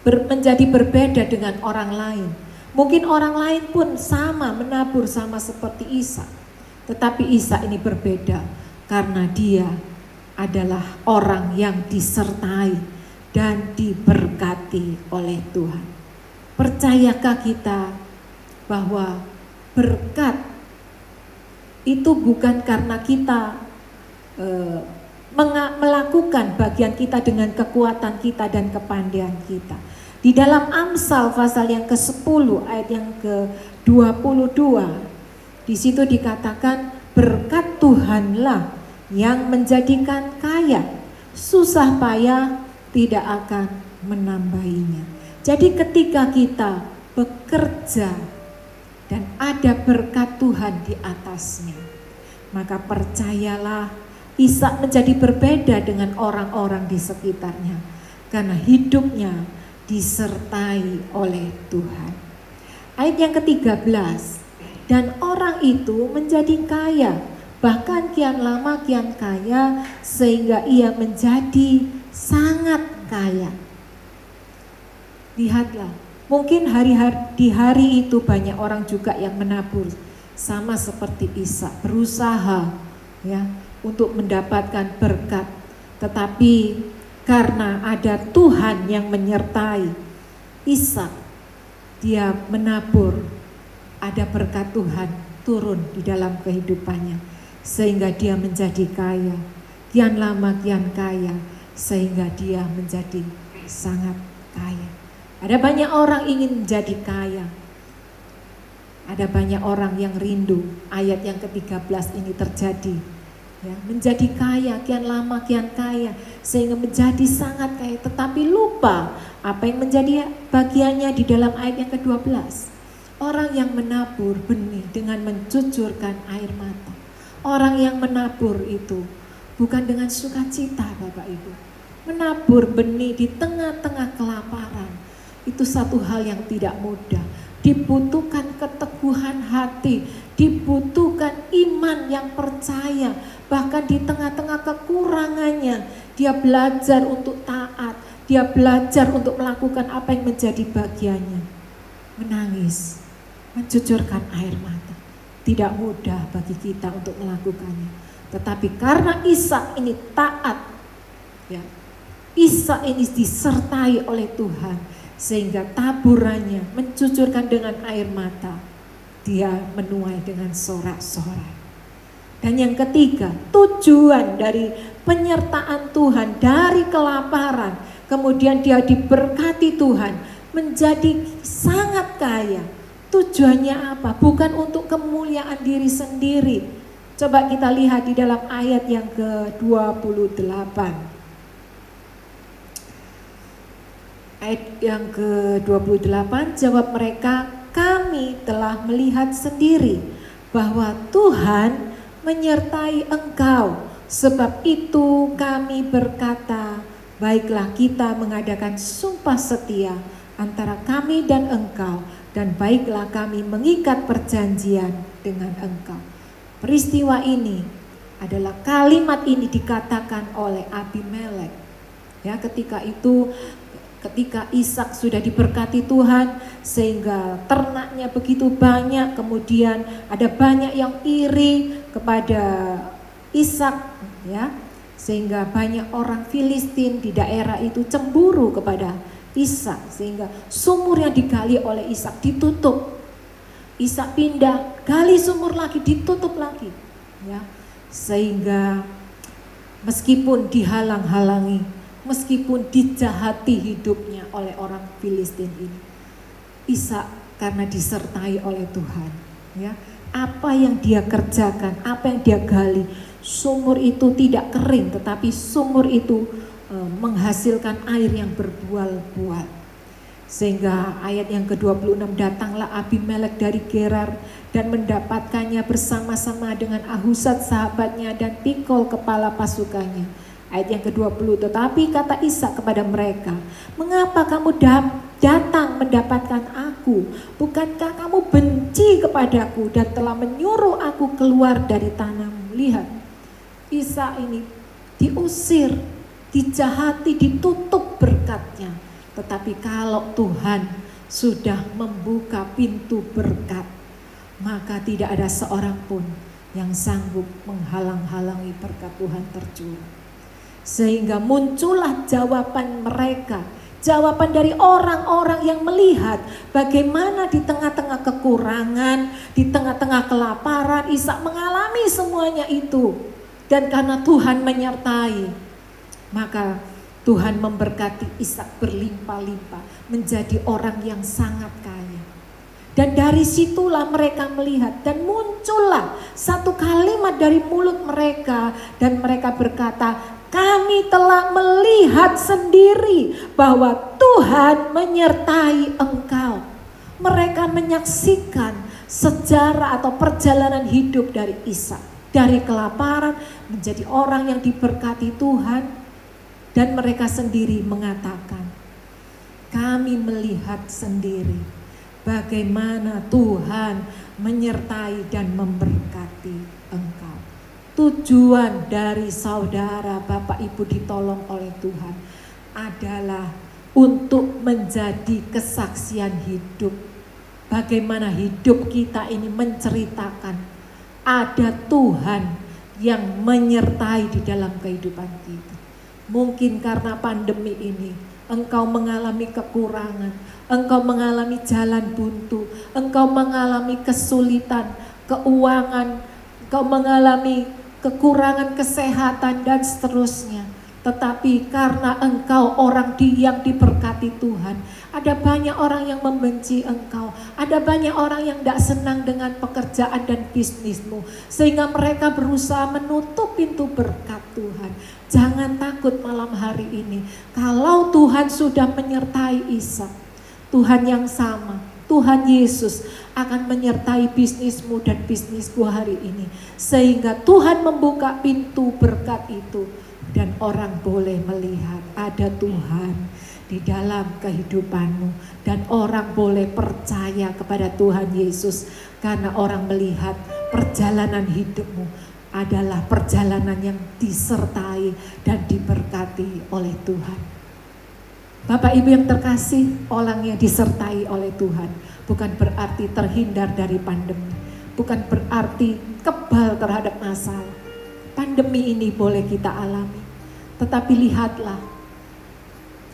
menjadi berbeda dengan orang lain. Mungkin orang lain pun sama menabur sama seperti Ishak, tetapi Ishak ini berbeda karena dia adalah orang yang disertai dan diberkati oleh Tuhan. Percayakah kita bahwa berkat itu bukan karena kita melakukan bagian kita dengan kekuatan kita dan kepandaian kita. Di dalam Amsal pasal yang ke-10 ayat yang ke-22, di situ dikatakan berkat Tuhanlah yang menjadikan kaya, susah payah tidak akan menambahinya. Jadi ketika kita bekerja dan ada berkat Tuhan di atasnya, maka percayalah Ishak menjadi berbeda dengan orang-orang di sekitarnya karena hidupnya disertai oleh Tuhan. Ayat yang ke-13, dan orang itu menjadi kaya bahkan kian lama kian kaya, sehingga ia menjadi sangat kaya. Lihatlah, mungkin di hari itu banyak orang juga yang menabur, sama seperti Ishak, berusaha ya untuk mendapatkan berkat. Tetapi karena ada Tuhan yang menyertai Ishak, dia menabur, ada berkat Tuhan turun di dalam kehidupannya, sehingga dia menjadi kaya, kian lama kian kaya, sehingga dia menjadi sangat kaya. Ada banyak orang ingin menjadi kaya, ada banyak orang yang rindu ayat yang ke-13 ini terjadi, ya, menjadi kaya, kian lama kian kaya, sehingga menjadi sangat kaya, tetapi lupa apa yang menjadi bagiannya di dalam ayat yang ke-12. Orang yang menabur benih dengan mencucurkan air mata. Orang yang menabur itu bukan dengan sukacita, Bapak Ibu. Menabur benih di tengah-tengah kelaparan itu satu hal yang tidak mudah. Dibutuhkan keteguhan hati, dibutuhkan iman yang percaya. Bahkan di tengah-tengah kekurangannya, dia belajar untuk taat, dia belajar untuk melakukan apa yang menjadi bagiannya. Menangis, mencucurkan air mata. Tidak mudah bagi kita untuk melakukannya. Tetapi karena Ishak ini taat, ya, Ishak ini disertai oleh Tuhan, sehingga taburannya mencucurkan dengan air mata, dia menuai dengan sorak-sorai. Dan yang ketiga, tujuan dari penyertaan Tuhan dari kelaparan, kemudian dia diberkati Tuhan menjadi sangat kaya. Tujuannya apa? Bukan untuk kemuliaan diri sendiri. Coba kita lihat di dalam ayat yang ke-28. Ayat yang ke-28, jawab mereka, kami telah melihat sendiri bahwa Tuhan menyertai engkau. Sebab itu kami berkata, baiklah kita mengadakan sumpah setia antara kami dan engkau, dan baiklah kami mengikat perjanjian dengan engkau. Peristiwa ini adalah kalimat ini dikatakan oleh Abimelek. Ya, ketika itu, ketika Ishak sudah diberkati Tuhan sehingga ternaknya begitu banyak, kemudian ada banyak yang iri kepada Ishak, ya, sehingga banyak orang Filistin di daerah itu cemburu kepada Ishak, sehingga sumur yang digali oleh Ishak ditutup. Ishak pindah, gali sumur lagi, ditutup lagi, ya, sehingga meskipun dihalang-halangi, meskipun dijahati hidupnya oleh orang Filistin ini, Ishak karena disertai oleh Tuhan, ya, apa yang dia kerjakan, apa yang dia gali, sumur itu tidak kering, tetapi sumur itu menghasilkan air yang berbual-bual. Sehingga ayat yang ke-26, datanglah Abimelek dari Gerar dan mendapatkannya bersama-sama dengan Ahuzat sahabatnya dan Pikol kepala pasukannya. Ayat yang ke-20, tetapi kata Ishak kepada mereka, mengapa kamu datang mendapatkan aku? Bukankah kamu benci kepadaku dan telah menyuruh aku keluar dari tanahmu? Lihat, Ishak ini diusir, dijahati, ditutup berkatnya. Tetapi kalau Tuhan sudah membuka pintu berkat, maka tidak ada seorang pun yang sanggup menghalang-halangi berkat Tuhan tercurah. Sehingga muncullah jawaban mereka, jawaban dari orang-orang yang melihat bagaimana di tengah-tengah kekurangan, di tengah-tengah kelaparan, Ishak mengalami semuanya itu. Dan karena Tuhan menyertai, maka Tuhan memberkati Ishak berlimpah-limpah, menjadi orang yang sangat kaya. Dan dari situlah mereka melihat, dan muncullah satu kalimat dari mulut mereka, dan mereka berkata, kami telah melihat sendiri bahwa Tuhan menyertai engkau. Mereka menyaksikan sejarah atau perjalanan hidup dari Ishak, dari kelaparan menjadi orang yang diberkati Tuhan. Dan mereka sendiri mengatakan, kami melihat sendiri bagaimana Tuhan menyertai dan memberkati engkau. tujuan dari saudara Bapak Ibu ditolong oleh Tuhan adalah untuk menjadi kesaksian hidup. Bagaimana hidup kita ini menceritakan ada Tuhan yang menyertai di dalam kehidupan kita. Mungkin karena pandemi ini engkau mengalami kekurangan, engkau mengalami jalan buntu, engkau mengalami kesulitan, keuangan, engkau mengalami kekurangan kesehatan dan seterusnya. Tetapi karena engkau orang yang diberkati Tuhan, ada banyak orang yang membenci engkau, ada banyak orang yang tidak senang dengan pekerjaan dan bisnismu, sehingga mereka berusaha menutup pintu berkat Tuhan. Jangan takut malam hari ini, kalau Tuhan sudah menyertai Ishak, Tuhan yang sama, Tuhan Yesus akan menyertai bisnismu dan bisnisku hari ini, sehingga Tuhan membuka pintu berkat itu. Dan orang boleh melihat ada Tuhan di dalam kehidupanmu. Dan orang boleh percaya kepada Tuhan Yesus. Karena orang melihat perjalanan hidupmu adalah perjalanan yang disertai dan diberkati oleh Tuhan. Bapak Ibu yang terkasih, orang yang disertai oleh Tuhan bukan berarti terhindar dari pandemi. Bukan berarti kebal terhadap masalah. Pandemi ini boleh kita alami, tetapi lihatlah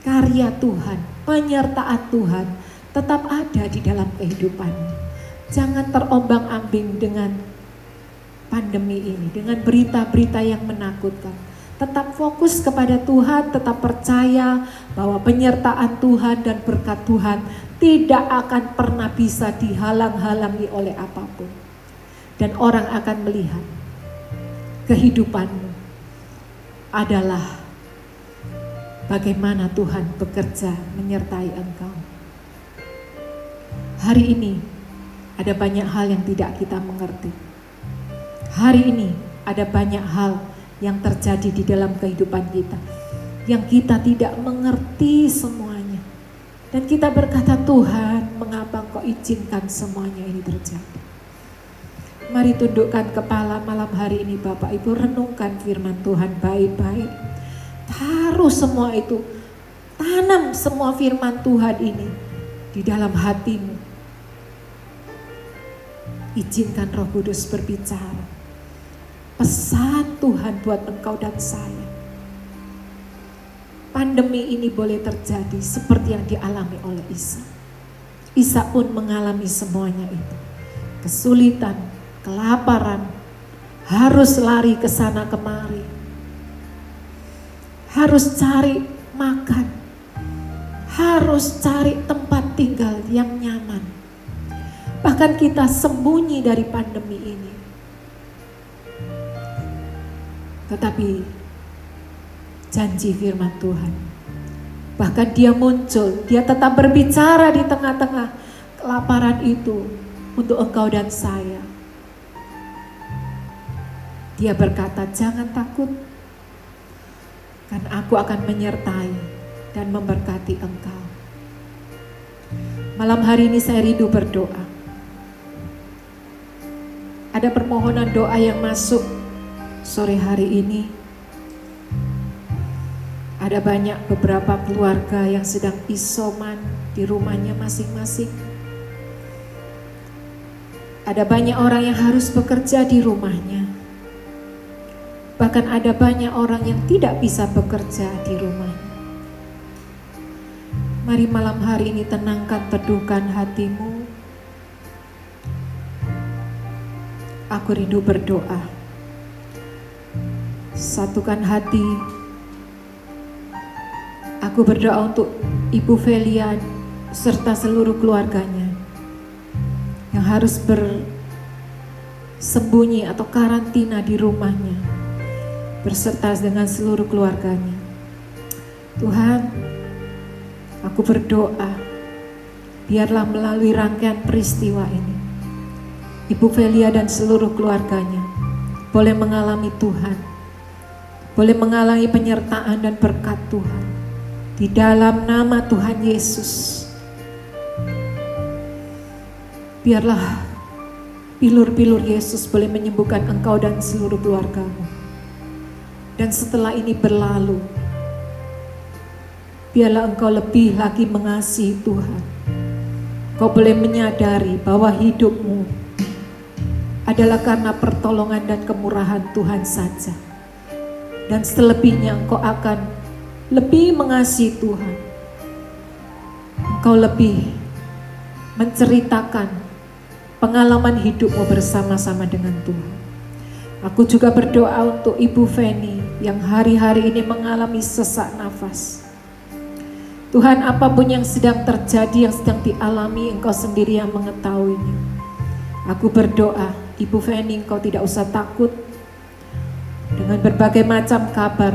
karya Tuhan, penyertaan Tuhan tetap ada di dalam kehidupanmu. Jangan terombang-ambing dengan pandemi ini, dengan berita-berita yang menakutkan. Tetap fokus kepada Tuhan, tetap percaya bahwa penyertaan Tuhan dan berkat Tuhan tidak akan pernah bisa dihalang-halangi oleh apapun. Dan orang akan melihat kehidupanmu adalah bagaimana Tuhan bekerja menyertai engkau. Hari ini ada banyak hal yang tidak kita mengerti. Hari ini ada banyak hal yang terjadi di dalam kehidupan kita yang kita tidak mengerti semuanya. Dan kita berkata, Tuhan, mengapa Engkau izinkan semuanya ini terjadi? Mari tundukkan kepala malam hari ini Bapak Ibu, renungkan firman Tuhan baik-baik. Taruh semua itu, tanam semua firman Tuhan ini di dalam hatimu. Izinkan Roh Kudus berbicara. Pesan Tuhan buat engkau dan saya. Pandemi ini boleh terjadi seperti yang dialami oleh Ishak. Ishak pun mengalami semuanya itu. Kesulitan, kelaparan, harus lari ke sana kemari, harus cari makan, harus cari tempat tinggal yang nyaman. Bahkan kita sembunyi dari pandemi ini. Tetapi janji firman Tuhan, bahkan dia muncul, dia tetap berbicara di tengah-tengah kelaparan itu untuk engkau dan saya. Dia berkata, jangan takut, karena aku akan menyertai dan memberkati engkau. Malam hari ini saya rindu berdoa. Ada permohonan doa yang masuk sore hari ini. Ada banyak beberapa keluarga yang sedang isoman di rumahnya masing-masing. Ada banyak orang yang harus bekerja di rumahnya. Bahkan ada banyak orang yang tidak bisa bekerja di rumahnya. Mari malam hari ini tenangkan, teduhkan hatimu. Aku rindu berdoa. Satukan hati. Aku berdoa untuk Ibu Velia serta seluruh keluarganya yang harus bersembunyi atau karantina di rumahnya, berserta dengan seluruh keluarganya. Tuhan, aku berdoa, biarlah melalui rangkaian peristiwa ini, Ibu Velia dan seluruh keluarganya boleh mengalami Tuhan, boleh mengalami penyertaan dan berkat Tuhan. Di dalam nama Tuhan Yesus, biarlah bilur-bilur Yesus boleh menyembuhkan engkau dan seluruh keluargamu. Dan setelah ini berlalu, biarlah engkau lebih lagi mengasihi Tuhan. Kau boleh menyadari bahwa hidupmu adalah karena pertolongan dan kemurahan Tuhan saja. Dan selebihnya engkau akan lebih mengasihi Tuhan. Engkau lebih menceritakan pengalaman hidupmu bersama-sama dengan Tuhan. Aku juga berdoa untuk Ibu Feni yang hari-hari ini mengalami sesak nafas. Tuhan, apapun yang sedang terjadi, yang sedang dialami, Engkau sendiri yang mengetahuinya. Aku berdoa, Ibu Feni, Engkau tidak usah takut dengan berbagai macam kabar,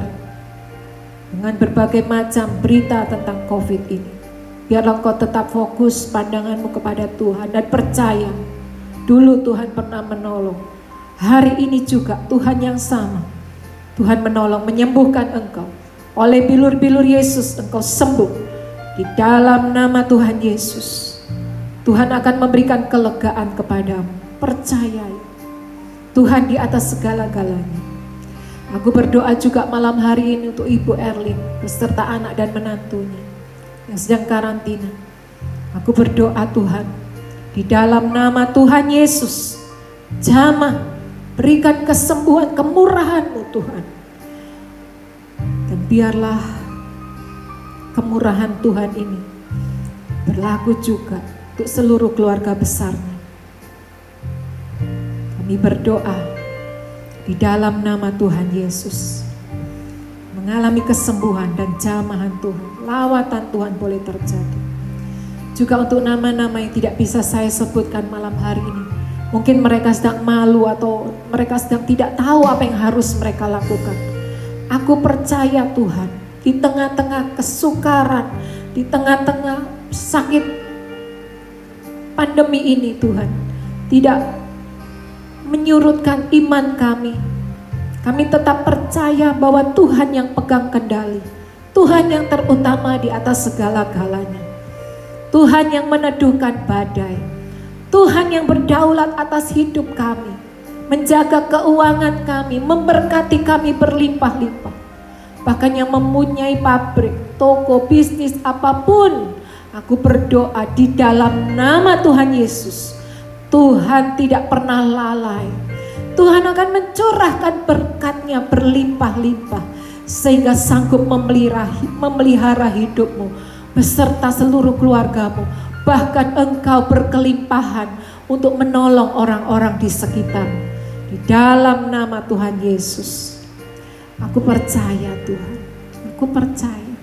dengan berbagai macam berita tentang COVID ini. Biarlah Engkau tetap fokus pandanganmu kepada Tuhan dan percaya, dulu Tuhan pernah menolong. Hari ini juga Tuhan yang sama. Tuhan menolong, menyembuhkan engkau. Oleh bilur-bilur Yesus engkau sembuh. Di dalam nama Tuhan Yesus, Tuhan akan memberikan kelegaan kepadamu. Percayai, Tuhan di atas segala-galanya. Aku berdoa juga malam hari ini untuk Ibu Erlin beserta anak dan menantunya yang sedang karantina. Aku berdoa Tuhan, di dalam nama Tuhan Yesus, jamah, berikan kesembuhan, kemurahan-Mu Tuhan. Dan biarlah kemurahan Tuhan ini berlaku juga untuk seluruh keluarga besarnya. Kami berdoa di dalam nama Tuhan Yesus, mengalami kesembuhan dan jamahan Tuhan, lawatan Tuhan boleh terjadi. Juga untuk nama-nama yang tidak bisa saya sebutkan malam hari ini, mungkin mereka sedang malu atau mereka sedang tidak tahu apa yang harus mereka lakukan. Aku percaya Tuhan, di tengah-tengah kesukaran, di tengah-tengah sakit pandemi ini Tuhan, tidak menyurutkan iman kami. Kami tetap percaya bahwa Tuhan yang pegang kendali, Tuhan yang terutama di atas segala-galanya, Tuhan yang meneduhkan badai, Tuhan yang berdaulat atas hidup kami, menjaga keuangan kami, memberkati kami berlimpah-limpah. Bahkan yang mempunyai pabrik, toko, bisnis, apapun, aku berdoa di dalam nama Tuhan Yesus, Tuhan tidak pernah lalai. Tuhan akan mencurahkan berkat-Nya berlimpah-limpah sehingga sanggup memelihara hidupmu beserta seluruh keluargamu. Bahkan engkau berkelimpahan untuk menolong orang-orang di sekitarmu. Di dalam nama Tuhan Yesus, aku percaya Tuhan, aku percaya.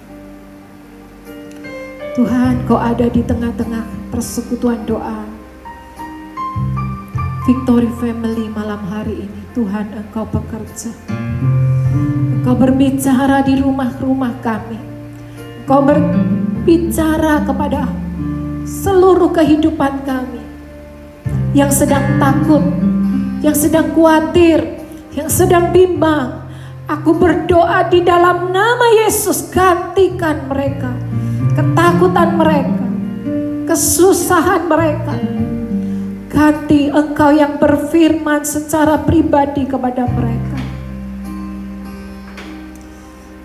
Tuhan, Kau ada di tengah-tengah persekutuan doa Victory Family malam hari ini. Tuhan, Engkau bekerja. Engkau berbicara di rumah-rumah kami. Engkau berbicara kepada seluruh kehidupan kami yang sedang takut, yang sedang khawatir, yang sedang bimbang. Aku berdoa di dalam nama Yesus, gantikan mereka ketakutan mereka, kesusahan mereka. Ganti Engkau yang berfirman secara pribadi kepada mereka.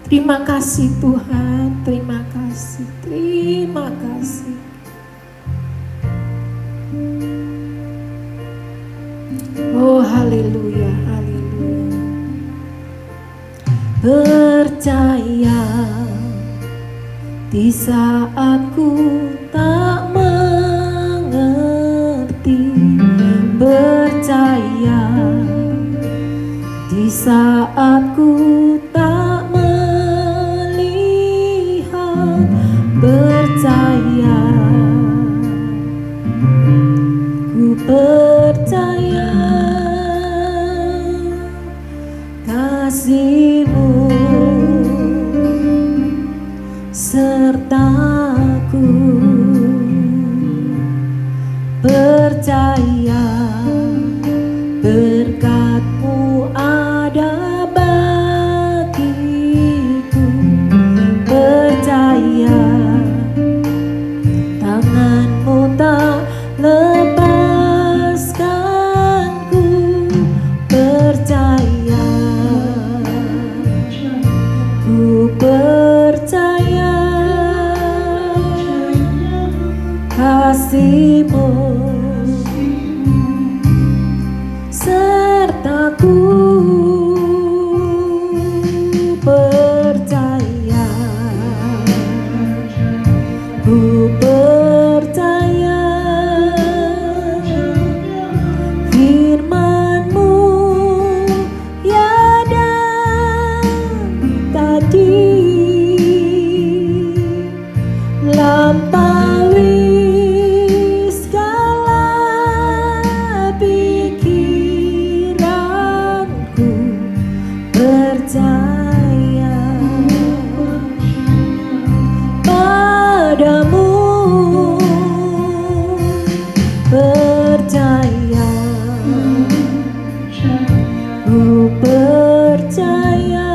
Terima kasih Tuhan, terima kasih, terima kasih. Oh haleluya, haleluya. Percaya di saat ku tak mengerti, percaya di saat ku tak melihat, percaya, ku percaya kasih-Mu sertaku, percaya berkat-Mu ada bagiku, percaya tangan-Mu tak lepaskan kasih-Mu sertaku percaya, ku percaya firman-Mu ya dan tadi lampaui segala pikiranku, percaya padamu, percaya, ku percaya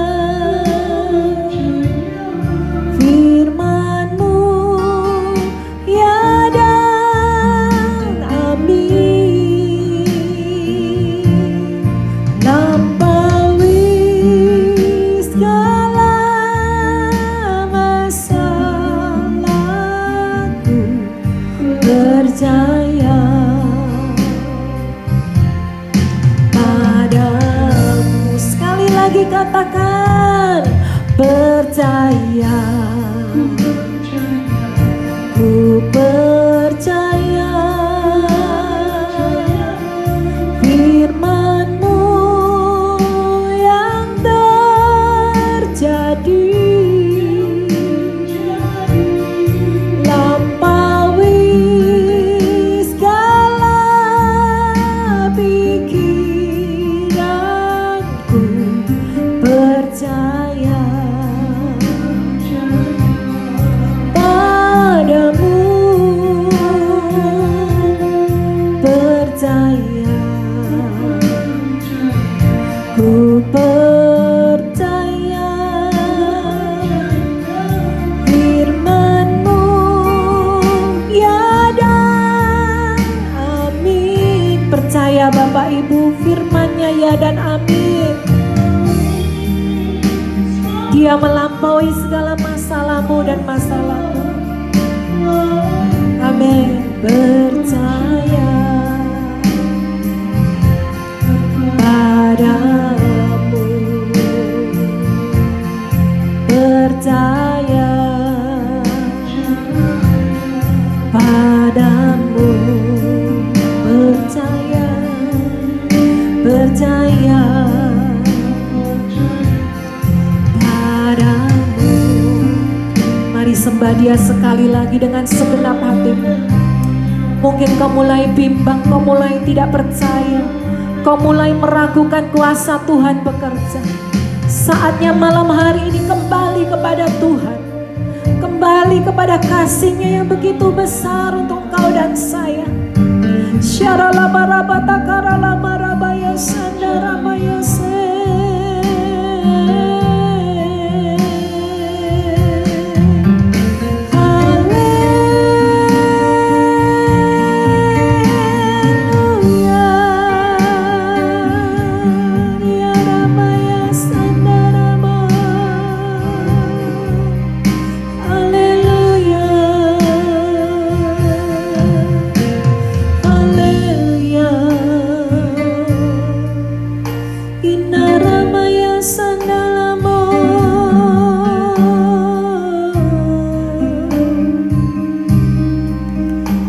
firman-Mu ya dan amin, lampaui segala masalahku, percaya padamu. Sekali lagi katakan percaya, ku percaya firman-Mu yang terjadi lampaui segala pikiranku, percaya padamu, percaya, ku percaya firman-Mu ya dan amin. Percaya Bapak Ibu, firman-Nya ya dan amin. Dia melampaui segala masalahmu dan masalahku. Amin. Percaya padamu, percaya padamu, percaya, percaya padamu. Mari sembah Dia sekali lagi dengan segenap hatimu. Mungkin kau mulai bimbang, kau mulai tidak percaya, kau mulai meragukan kuasa Tuhan bekerja. Saatnya malam hari ini kembali kepada Tuhan, kembali kepada kasih-Nya yang begitu besar untuk kau dan saya.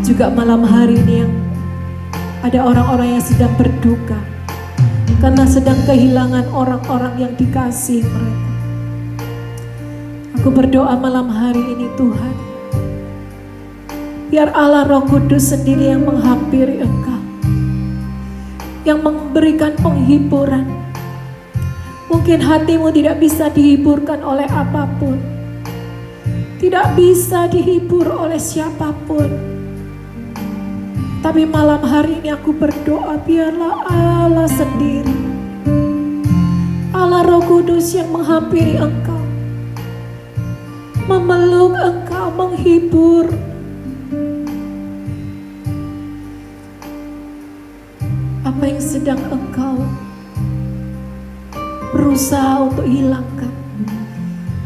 Juga malam hari ini yang ada orang-orang yang sedang berduka karena sedang kehilangan orang-orang yang dikasih mereka. Aku berdoa malam hari ini Tuhan, biar Allah Roh Kudus sendiri yang menghampiri engkau, yang memberikan penghiburan. Mungkin hatimu tidak bisa dihiburkan oleh apapun, tidak bisa dihibur oleh siapapun. Tapi malam hari ini aku berdoa, biarlah Allah sendiri, Allah Roh Kudus yang menghampiri engkau, memeluk engkau, menghibur. Apa yang sedang engkau berusaha untuk hilangkan,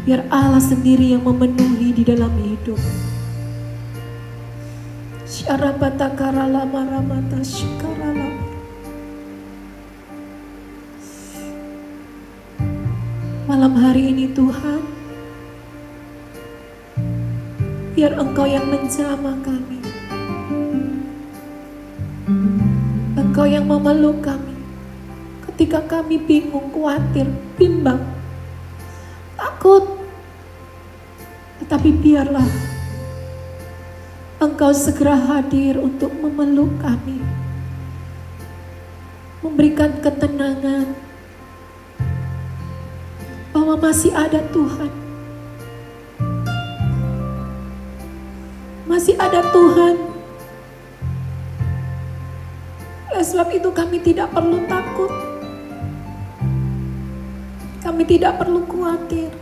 biar Allah sendiri yang memenuhi di dalam hidup. Syarabatakarala maramata shikarala. Malam hari ini Tuhan, biar Engkau yang menjamah kami, Engkau yang memeluk kami ketika kami bingung, khawatir, bimbang, takut. Tetapi biarlah Engkau segera hadir untuk memeluk kami, memberikan ketenangan bahwa masih ada Tuhan. Masih ada Tuhan. Oleh sebab itu kami tidak perlu takut. Kami tidak perlu khawatir.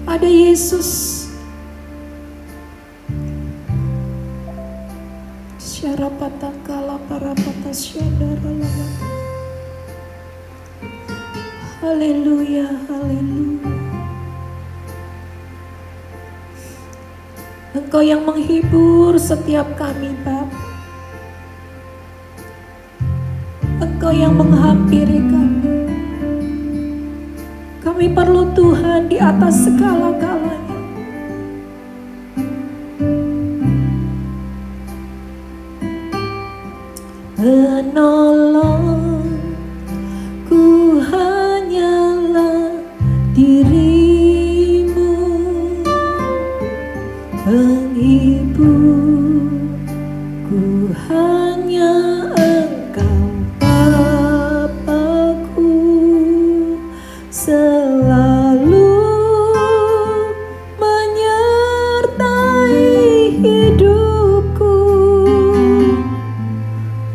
Ada Yesus. Syarapatakala parapatasyadara. Haleluya, haleluya. Engkau yang menghibur setiap kami, Bapa. Engkau yang menghampiri kami. Kami perlu Tuhan di atas segala-galanya. Penolongku hanyalah dirimu, penghiburku hanya Engkau Bapa-Ku, selalu menyertai hidupku.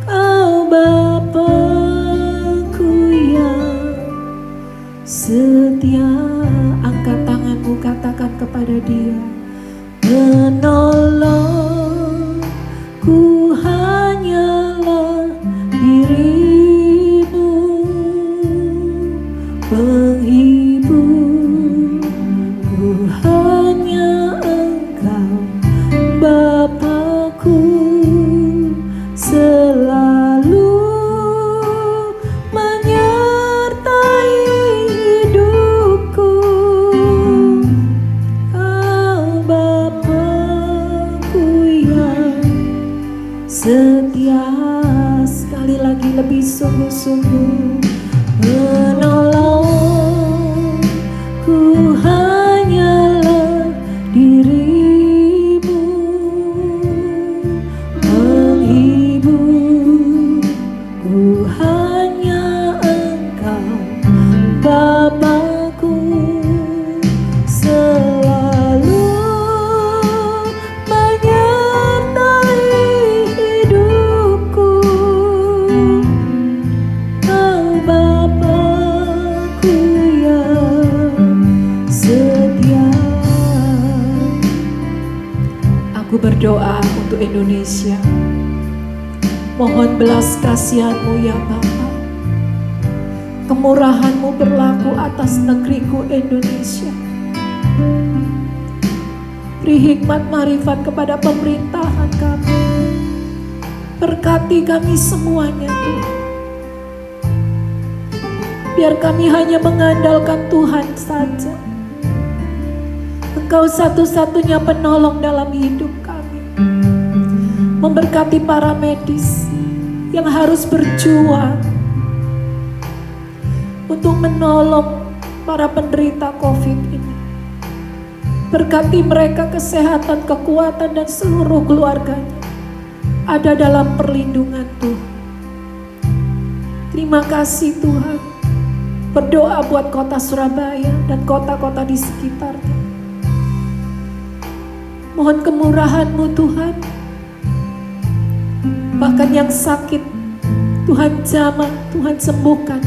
Kau Bapa-Ku yang setia. Angkat tanganmu, katakan kepada Dia, penolongku hanyalah dirimu, penghiburku hanya Engkau Bapa-Ku, selalu menyertai hidupku. Kau Bapa-Ku yang setia. Sekali lagi, lebih sungguh-sungguh. Penolongku hanyalah dirimu, penghiburku hanya Engkau Bapa-Ku, selalu menyertai hidupku. Kau Bapa-Ku yang setia. Aku berdoa untuk Indonesia. Mohon belas kasihan-Mu ya Bapa. Kemurahan-Mu berlaku atas negeriku Indonesia. Beri hikmat marifat kepada pemerintahan kami. Berkati kami semuanya Tuhan. Biar kami hanya mengandalkan Tuhan saja. Engkau satu-satunya penolong dalam hidup kami. Memberkati para medis yang harus berjuang untuk menolong para penderita COVID ini. Berkati mereka kesehatan, kekuatan, dan seluruh keluarganya ada dalam perlindungan Tuhan. Terima kasih Tuhan. Berdoa buat kota Surabaya dan kota-kota di sekitarnya. Mohon kemurahan-Mu Tuhan. Bahkan yang sakit, Tuhan jamah, Tuhan sembuhkan.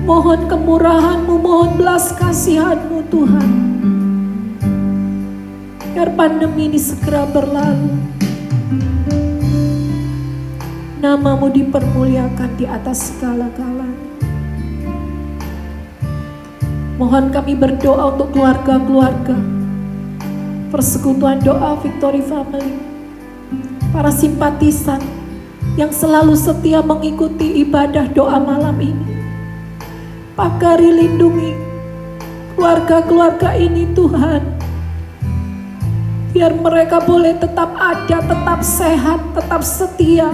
Mohon kemurahan-Mu, mohon belas kasihan-Mu Tuhan. Biar pandemi ini segera berlalu. Nama-Mu dipermuliakan di atas segala-galanya. Mohon kami berdoa untuk keluarga-keluarga persekutuan doa Victory Family, para simpatisan yang selalu setia mengikuti ibadah doa malam ini. Pagari, lindungi keluarga-keluarga ini Tuhan, biar mereka boleh tetap ada, tetap sehat, tetap setia,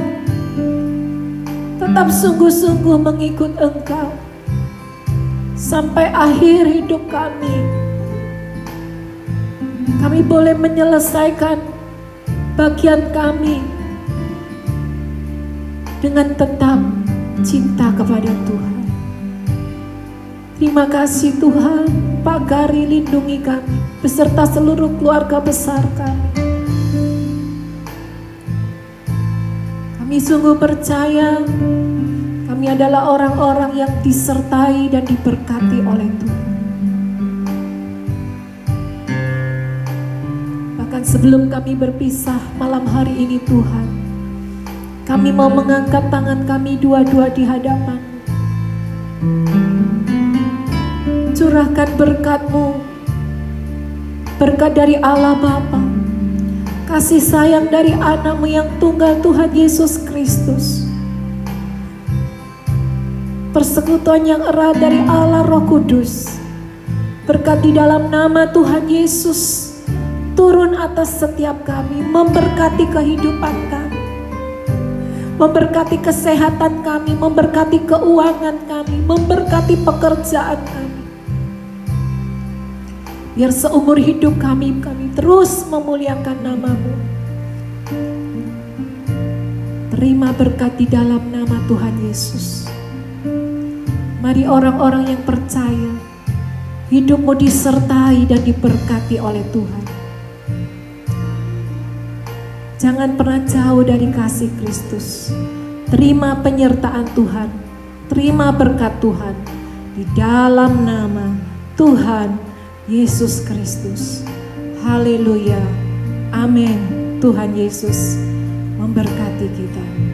tetap sungguh-sungguh mengikut Engkau sampai akhir hidup kami. Kami boleh menyelesaikan bagian kami dengan tetap cinta kepada Tuhan. Terima kasih Tuhan, pagari lindungi kami beserta seluruh keluarga besar kami. Kami sungguh percaya kami adalah orang-orang yang disertai dan diberkati oleh Tuhan. Bahkan sebelum kami berpisah malam hari ini Tuhan, kami mau mengangkat tangan kami dua-dua di hadapan. Curahkan berkat-Mu, berkat dari Allah Bapa, kasih sayang dari anak-Mu yang tunggal Tuhan Yesus Kristus, persekutuan yang erat dari Allah Roh Kudus, berkat di dalam nama Tuhan Yesus turun atas setiap kami, memberkati kehidupan kami, memberkati kesehatan kami, memberkati keuangan kami, memberkati pekerjaan kami. Biar seumur hidup kami terus memuliakan nama-Mu. Terima berkat di dalam nama Tuhan Yesus. Mari orang-orang yang percaya, hidupmu disertai dan diberkati oleh Tuhan. Jangan pernah jauh dari kasih Kristus. Terima penyertaan Tuhan, terima berkat Tuhan di dalam nama Tuhan Yesus Kristus. Haleluya. Amin. Tuhan Yesus memberkati kita.